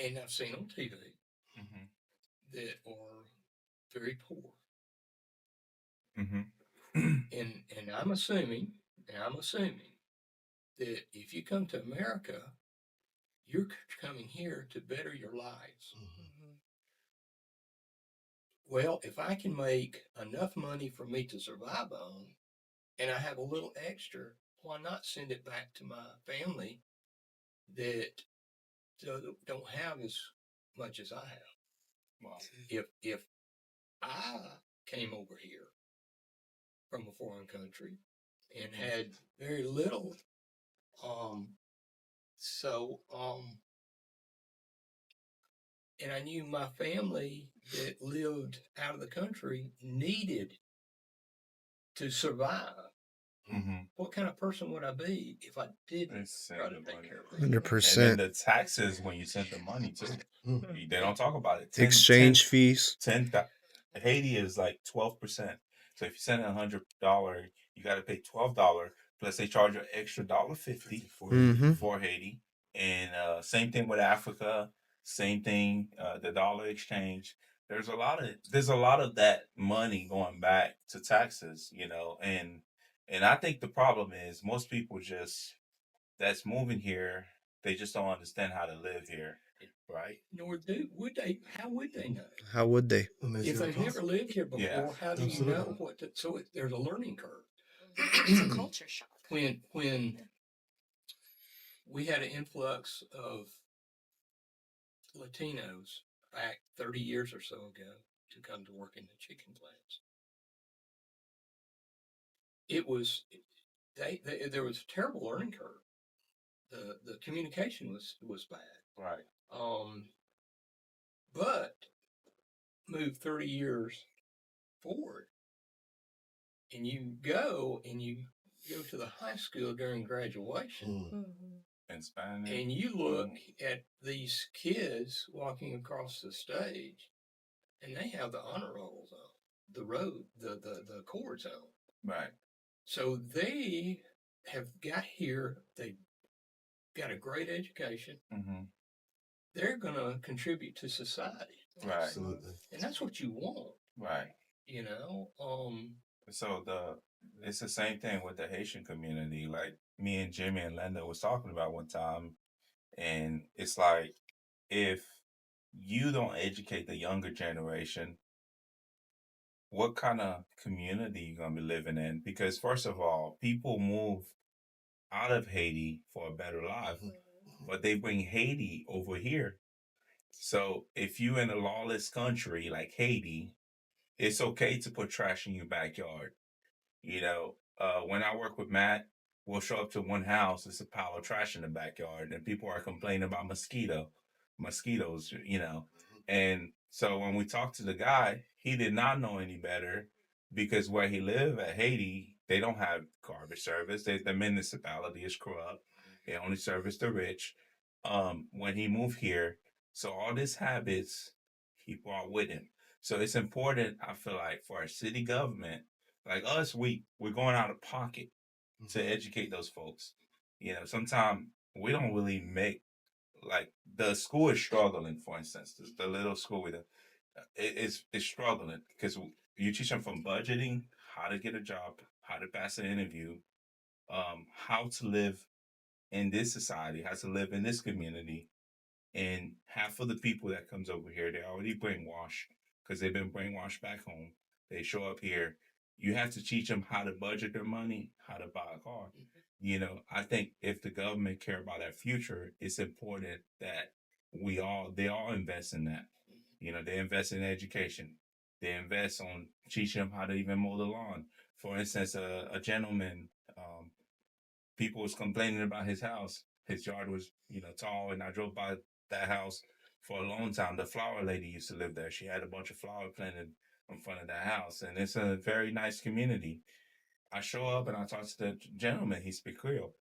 and I've seen on TV that are very poor. And I'm assuming that if you come to America, you're coming here to better your lives. Well, if I can make enough money for me to survive on, and I have a little extra, why not send it back to my family that don't have as much as I have? Well, if I came over here from a foreign country and had very little, and I knew my family that lived out of the country needed to survive. What kind of person would I be if I didn't try to take care of it? 100%. And then the taxes when you send the money too. They don't talk about it. Exchange fees. Haiti is like 12%. So if you send $100, you got to pay $12. Plus they charge you an extra $1.50 for Haiti. And same thing with Africa. Same thing. The dollar exchange. There's a lot of that money going back to taxes, and I think the problem is most people that's moving here, they just don't understand how to live here, right? Nor would they. How would they know? How would they? If they've never lived here before, Yeah. how do you know what to? So there's a learning curve. It's a culture shock. When we had an influx of Latinos back 30 years or so ago to come to work in the chicken plants, it was there was a terrible learning curve. The communication was bad. Right. But move 30 years forward, and you go to the high school during graduation, And Spanish. and you look at these kids walking across the stage, and they have the honor rolls on, the cords on. Right. So they have got here. They got a great education. They're going to contribute to society. Right. Absolutely. And that's what you want. Right. So it's the same thing with the Haitian community. Like me and Jimmy and Linda was talking about one time, and it's like if you don't educate the younger generation, what kind of community you gonna be living in? Because first of all, people move out of Haiti for a better life, but they bring Haiti over here. So if you in a lawless country like Haiti, it's okay to put trash in your backyard. When I work with Matt, we'll show up to one house, it's a pile of trash in the backyard, and people are complaining about mosquitoes. And so when we talked to the guy, he did not know any better because where he lived at Haiti, they don't have garbage service. The municipality is corrupt. They only service the rich. When he moved here, so all these habits he brought with him. So it's important, I feel like, for our city government, like us, we're going out of pocket to educate those folks. Sometimes we don't really make like the school is struggling. For instance, the little school with it's struggling because you teach them from budgeting, how to get a job, how to pass an interview, how to live in this society, how to live in this community. And half of the people that comes over here, they're already brainwashed because they've been brainwashed back home. They show up here. You have to teach them how to budget their money, how to buy a car. I think if the government care about our future, it's important that they all invest in that. They invest in education. They invest on teaching them how to even mow the lawn. For instance, a gentleman, people was complaining about his house. His yard was, tall, and I drove by that house for a long time. The flower lady used to live there. She had a bunch of flowers planted in front of that house, and it's a very nice community. I show up and I talk to the gentleman. He speak Creole.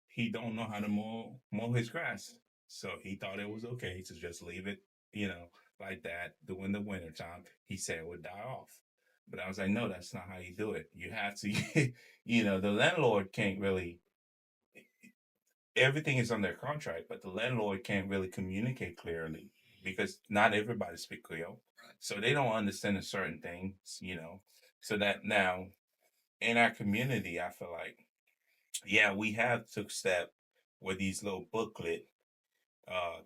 He don't know how to mow his grass, so he thought it was okay to just leave it, you know, like that during the winter time. He said it would die off. But I was like, no, that's not how you do it. You have to, the landlord can't really everything is on their contract, but the landlord can't really communicate clearly because not everybody speak Creole. So they don't understand a certain things, So that now in our community, I feel like, yeah, we have took step with these little booklet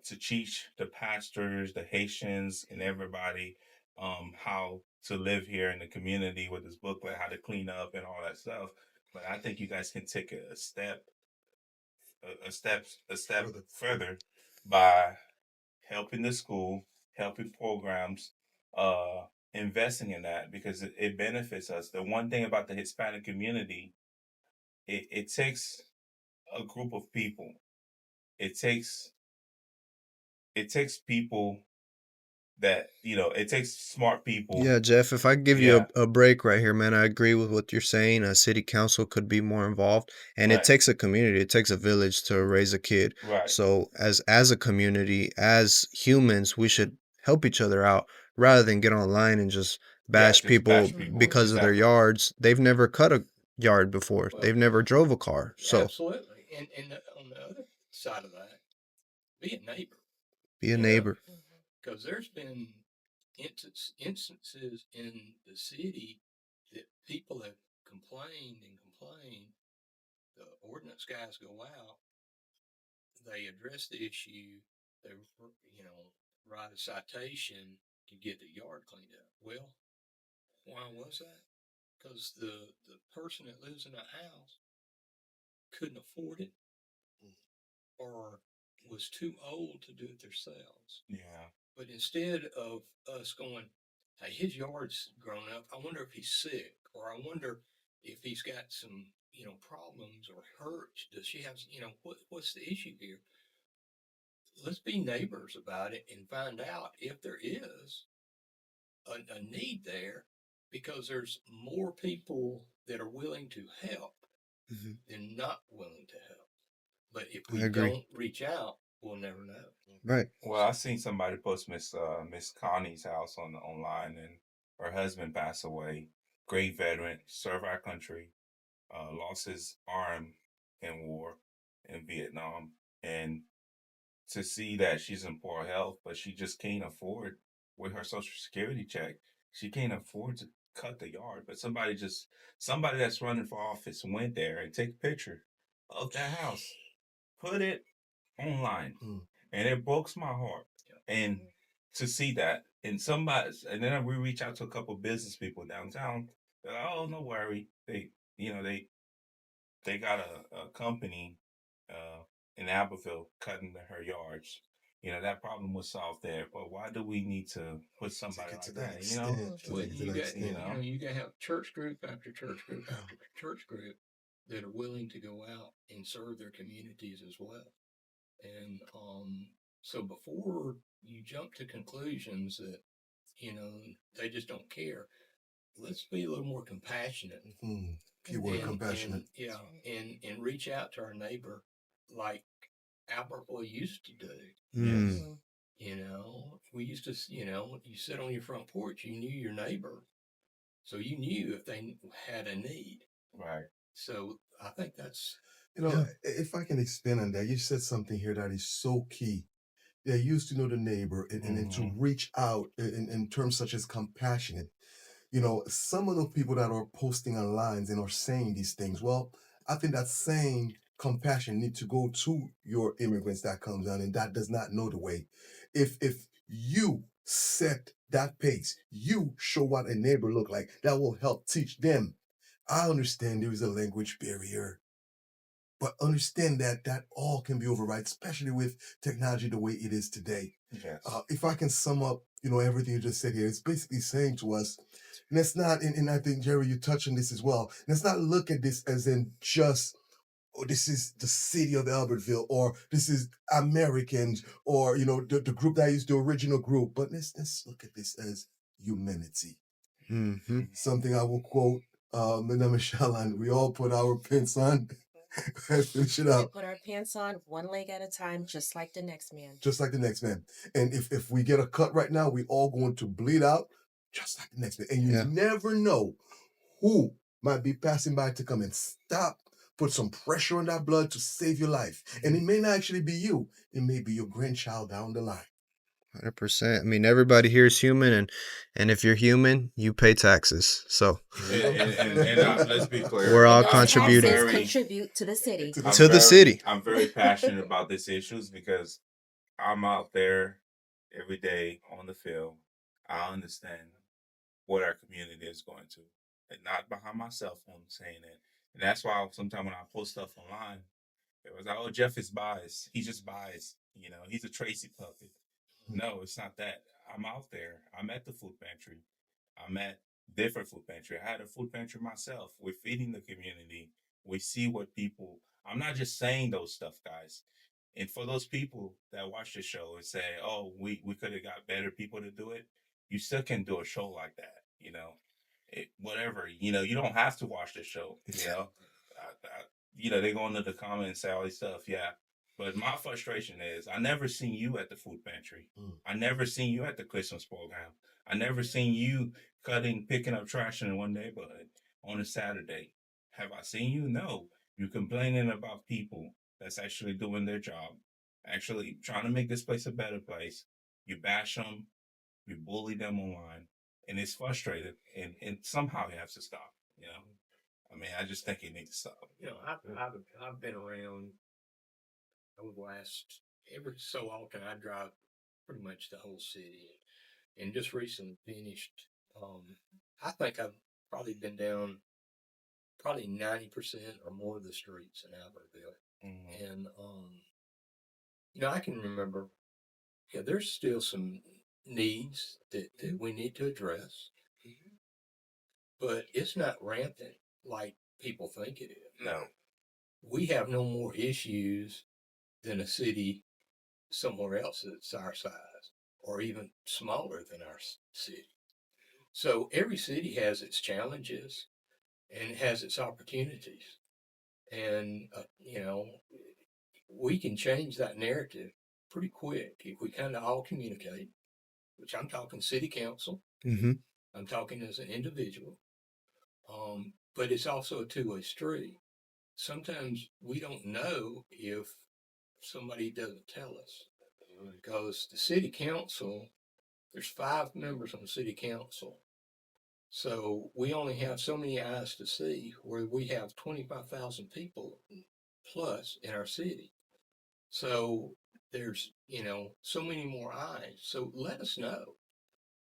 to teach the pastors, the Haitians, and everybody how to live here in the community with this booklet, how to clean up and all that stuff. But I think you guys can take a step further by helping the school, helping programs, uh, investing in that because it benefits us. The one thing about the Hispanic community, it takes a group of people. It takes people that it takes smart people. Yeah, Jeff, if I give you Yeah, a break right here, man, I agree with what you're saying. A city council could be more involved, and it right, takes a community, it takes a village to raise a kid. right. So, as a community, as humans, we should help each other out rather than get online and just Yeah, bash just people bash people. because of their Exactly. yards. They've never cut a yard before. They've Well, never drove a car. So, absolutely. And on the other side of that, be a neighbor, be a you know, neighbor. because there's been instances in the city that people have complained and complained. The ordinance guys go out, they address the issue, they, write a citation to get the yard cleaned up. Well, why was that? Because the person that lives in the house couldn't afford it or was too old to do it themselves. Yeah. But instead of us going, hey, his yard's grown up, I wonder if he's sick, or I wonder if he's got some, problems or hurts. Does she have, what's the issue here? Let's be neighbors about it and find out if there is a need there, because there's more people that are willing to help Mhm. than not willing to help. But if I we agree. don't reach out, we'll never know. Right. Well, I seen somebody post Miss Connie's house online, and her husband passed away. Great veteran, served our country, lost his arm in war in Vietnam, and to see that she's in poor health, but she just can't afford with her social security check. She can't afford to cut the yard, but somebody that's running for office went there and take a picture of that house, put it online, Mm. and it breaks my heart. And to see that, and then we reach out to a couple business people downtown. They're like, oh, no worry. They got a company uh, in Albertville cutting her yards. That problem was solved there. But why do we need to put somebody Take it to like that that? You know, extent. To Well, take it to you that got, extent. you got to have church group after church group after church group that are willing to go out and serve their communities as well. And so before you jump to conclusions that, they just don't care, let's be a little more compassionate Mm. Keyword compassionate. and yeah, and reach out to our neighbor like Albertville used to do. yes, Mm. We used to, you sit on your front porch, you knew your neighbor, so you knew if they had a need. right. So I think that's Yeah. If I can expand on that, you said something here that is so key. They used to know the neighbor and to Hmm. reach out in terms such as compassionate. Some of the people that are posting online and are saying these things, well, I think that same compassion need to go to your immigrants that comes down and that does not know the way. If you set that pace, you show what a neighbor look like, that will help teach them. I understand there is a language barrier, but understand that that all can be override, especially with technology the way it is today. Yes. If I can sum up, everything you just said here, it's basically saying to us, let's not, and I think Jerry, you touched on this as well. Let's not look at this as in just, oh, this is the city of Albertville, or this is Americans, or the group that is the original group. But let's look at this as humanity. Mm-hmm. Something I will quote Madame Michelle, and we all put our pants on and finish it We out. put our pants on one leg at a time, just like the next man. Just like the next man. And if we get a cut right now, we all going to bleed out just like the next man. And you Yeah. never know who might be passing by to come and stop, put some pressure on that blood to save your life. And it may not actually be you. It may be your grandchild down the line. 100%. I mean, everybody here is human, and if you're human, you pay taxes. So Let's be clear. we're all And those contributing taxes very- contribute to the city. To to the city. I'm very passionate about these issues because I'm out there every day on the field. I understand what our community is going to, and not behind my cell phone saying it. And that's why sometimes when I post stuff online, it was like, "Oh, Jeff is biased. He just biased. He's a Tracy puppet." No, it's not that. I'm out there. I'm at the food pantry. I'm at different food pantry. I had a food pantry myself. We're feeding the community. We see what people. I'm not just saying those stuff, guys. And for those people that watch the show and say, "Oh, we could have got better people to do it," you still can do a show like that. Whatever. You don't have to watch the show. They go into the comments and say all this stuff. Yeah, but my frustration is I never seen you at the food pantry. I never seen you at the Christmas program. I never seen you picking up trash in one neighborhood on a Saturday. Have I seen you? No. You complaining about people that's actually doing their job, actually trying to make this place a better place. You bash them, you bully them online, and it's frustrating. And somehow it has to stop. I mean, I just think it needs to stop. I've been around over the last every so often. I drive pretty much the whole city, and just recently finished. I think I've probably been down probably 90% or more of the streets in Albertville, Mhm. and I can remember. Yeah, there's still some needs that we need to address, but it's not rampant like people think it is. No. We have no more issues than a city somewhere else that's our size or even smaller than our city. So every city has its challenges and it has its opportunities. And, we can change that narrative pretty quick if we kind of all communicate, which I'm talking city council, Mm-hmm. I'm talking as an individual. But it's also a two-way street. Sometimes we don't know if somebody doesn't tell us because the city council, there's 5 members on the city council. So we only have so many eyes to see where we have 25,000 people plus in our city. So there's, so many more eyes. So let us know.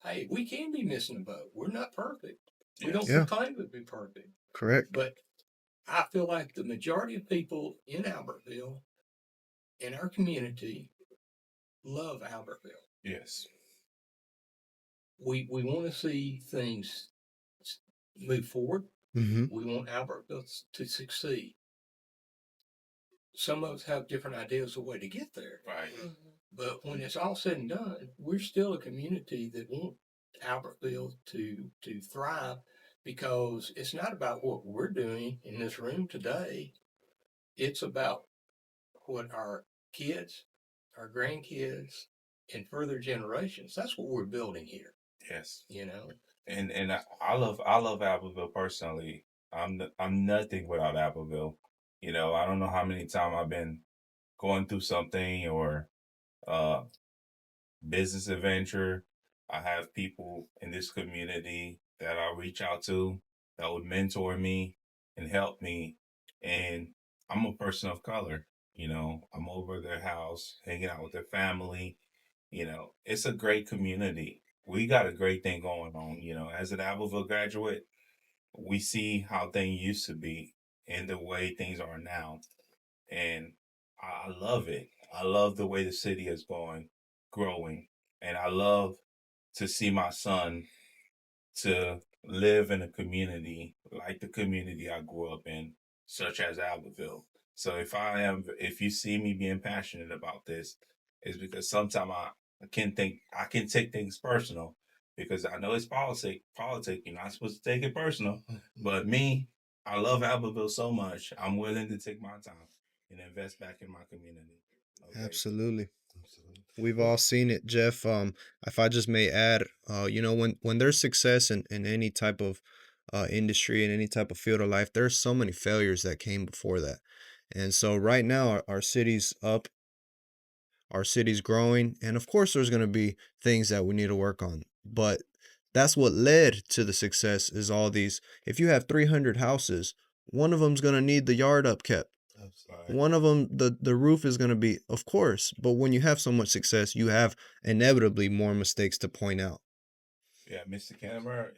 Hey, we can be missing a boat. We're not perfect. We don't Yeah. proclaim to be perfect. Correct. But I feel like the majority of people in Albertville, in our community, love Albertville. Yes. We want to see things move forward. Mm-hmm. We want Albertville to succeed. Some of us have different ideas of way to get there. Right. But when it's all said and done, we're still a community that wants Albertville to thrive because it's not about what we're doing in this room today. It's about what our kids, our grandkids, and further generations. That's what we're building here. Yes. And I love Albertville personally. I'm nothing without Albertville. You know, I don't know how many times I've been going through something or uh business adventure. I have people in this community that I reach out to that would mentor me and help me. And I'm a person of color. You know, I'm over their house, hanging out with their family. You know, it's a great community. We got a great thing going on. You know, as an Albertville graduate, we see how things used to be and the way things are now. And I love it. I love the way the city is going, growing, and I love to see my son to live in a community like the community I grew up in, such as Albertville. So if you see me being passionate about this, it's because sometimes I can take things personal because I know it's politics. You're not supposed to take it personal, but me, I love Albertville so much. I'm willing to take my time and invest back in my community. Okay. Absolutely. Absolutely. We've Well, all seen it, Jeff. If I just may add, when there's success in any type of industry in any type of field of life, there's so many failures that came before that. And so right now our city's up, our city's growing, and of course there's gonna be things that we need to work on. But that's what led to the success is all these. If you have 300 houses, one of them's gonna need the yard upkept. absolutely. Right. One of them, the roof is going to be, of course, but when you have so much success, you have inevitably more mistakes to point out. Yeah, Mr. Kennamer,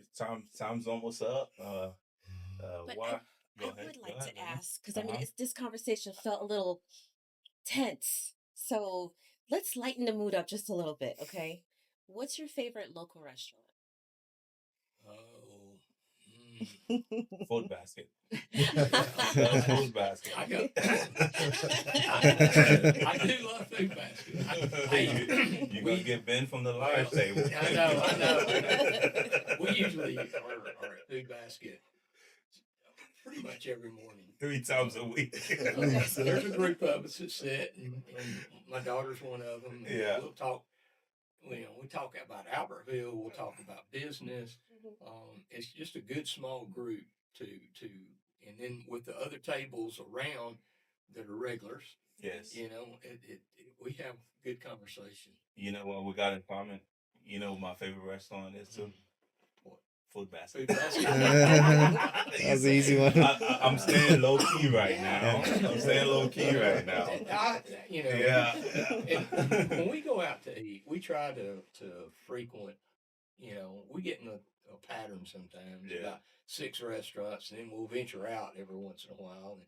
time's almost up. But Why? I Go ahead. would Go like to ahead, man. ask because I mean Uh-huh. this conversation felt a little tense. So let's lighten the mood up just a little bit, okay? What's your favorite local restaurant? Oh, Food basket. He loves I, food basket. I got. I do love food basket. You gonna We get Ben from the well, large table. I know, I know, I know. We usually are at food basket pretty much every morning. 3 times a week. At least, There's a group of us that sit, and my daughter's one of them. And Yeah. we'll talk. You know, we talk about Albertville. We'll talk about business. It's just a good small group to, and then with the other tables around that are regulars. Yes. You know, we have good conversation. You know what we got in common? You know what my favorite restaurant is too? What? Food basket. Food basket. That was an easy one. I'm staying low key right now. I'm staying low key right now. You know, Yeah. and when we go out to eat, we try to frequent. You know, we get in a pattern sometimes Yeah. about 6 restaurants, and then we'll venture out every once in a while.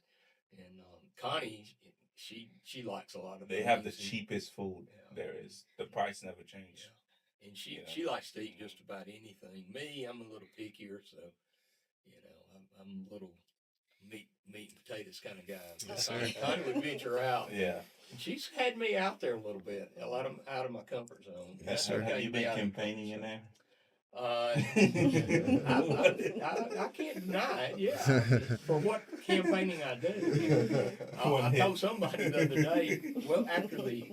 And Connie, she likes a lot of. They have the these, and- cheapest food Yeah. there is. The price never changed. Yeah. And she Yeah. she likes to eat just about anything. Me, I'm a little pickier, so you know I'm a little meat and potatoes kind of guy. Yes, sir. Connie would venture out. Yeah. And she's had me out there a little bit, a lot of out of my comfort zone. Yes, sir. Have you Me been out of my campaigning in comfort there? zone. I can't deny it. Yeah, for what campaigning I do. I told somebody the other day. Well,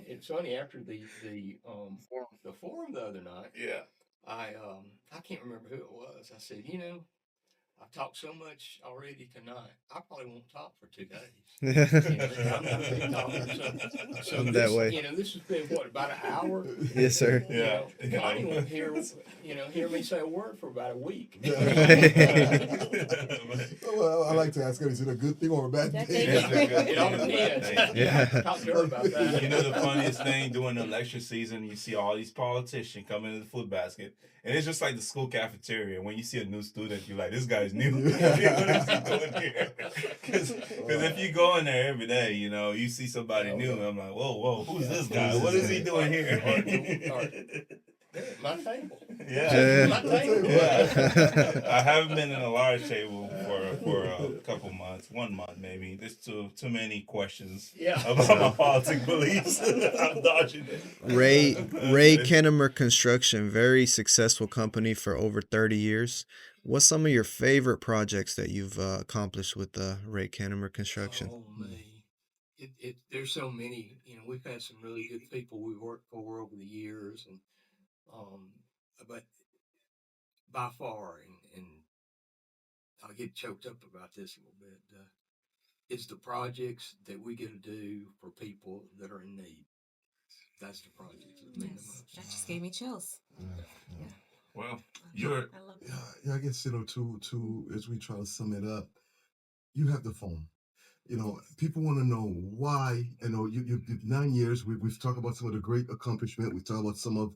it's funny after the forum the other night. Yeah. I can't remember who it was. I said, you know, I've talked so much already tonight. I probably won't talk for 2 days. You know, I'm not a big talker. So I'm this, that way. you know, this has been what about an hour. Yes, sir. Yeah. You know, Connie won't hear me say a word for about a week. Well, I like to ask her, is it a good thing or a bad That thing? thing- It all depends. Yeah. Talk to her about that. You know the funniest thing during the election season, you see all these politicians coming in the food basket, and it's just like the school cafeteria. When you see a new student, you're like, "This guy's new. What is he doing here?" Because if you go in there every day, you know you see somebody new, and I'm like, "Whoa, who's this guy? What is he doing here?" They're at my table. Yeah. My table. Yeah. I haven't been in a large table for a couple months, 1 month maybe. There's too many questions Yeah. about my politic beliefs. I'm dodging it. Ray Kennamer Construction, very successful company for over 30 years. What's some of your favorite projects that you've accomplished with Ray Kennamer Construction? Oh me. There's so many, you know, we've had some really good people we worked for over the years and um but by far and I'll get choked up about this a little bit. is the projects that we get to do for people that are in need. That's the projects that mean the Yes, most. that just gave me chills. Yeah, yeah. Yeah, Well, So, you're I love yeah, that. yeah, I guess, to as we try to sum it up, you have the phone. People want to know why. You 9 years. We've talked about some of the great accomplishment. We talked about some of,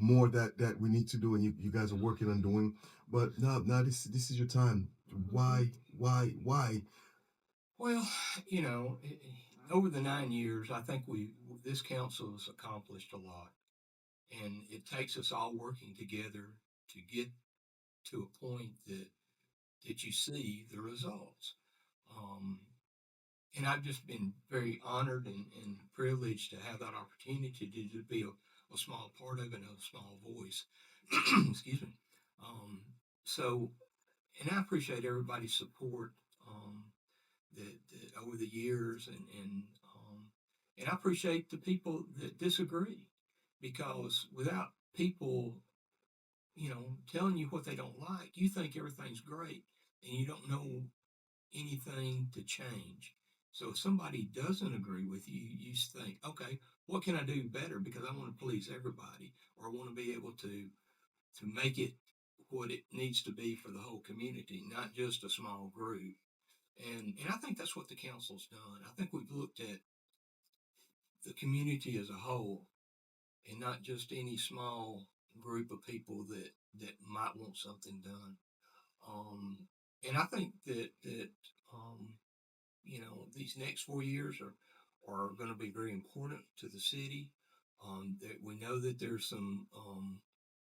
more that we need to do, and you guys are working on doing. But now this is your time. Why? Well, over the 9 years, I think this council has accomplished a lot, and it takes us all working together to get to a point that you see the results. Um, and I've just been very honored and privileged to have that opportunity to be a small part of it and a small voice. Excuse me. Um, so, and I appreciate everybody's support. That over the years, and I appreciate the people that disagree, because without people, telling you what they don't like, you think everything's great, and you don't know anything to change. So if somebody doesn't agree with you, you think, okay, what can I do better? Because I want to please everybody, or I want to be able to make it what it needs to be for the whole community, not just a small group. And I think that's what the council's done. I think we've looked at the community as a whole, and not just any small group of people that might want something done. Um, and I think that these next 4 years are going to be very important to the city. That we know that there's some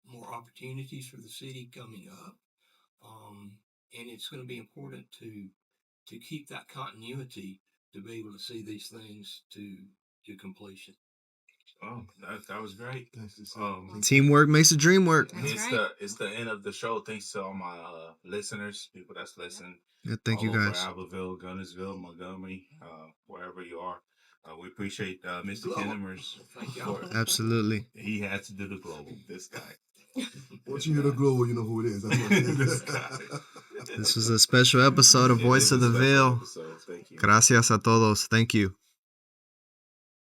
more opportunities for the city coming up, and it's going to be important to keep that continuity, to be able to see these things to completion. oh, that was great. Thanks to say. Teamwork makes the dream work. That's It's right. the end of the show. Thanks to all my listeners, people that's listening Yeah, thank you all over guys. Albertville, Gunnersville, Montgomery, wherever you are. We appreciate Mr. Global. Kennamer's Thank y'all. Absolutely. He had to do the global. This guy. Once you hear the global, you know who it is. That's what it is. This guy. This was a special episode of It Voice is of a the special Ville. episode. Thank you. Gracias a todos. Thank you.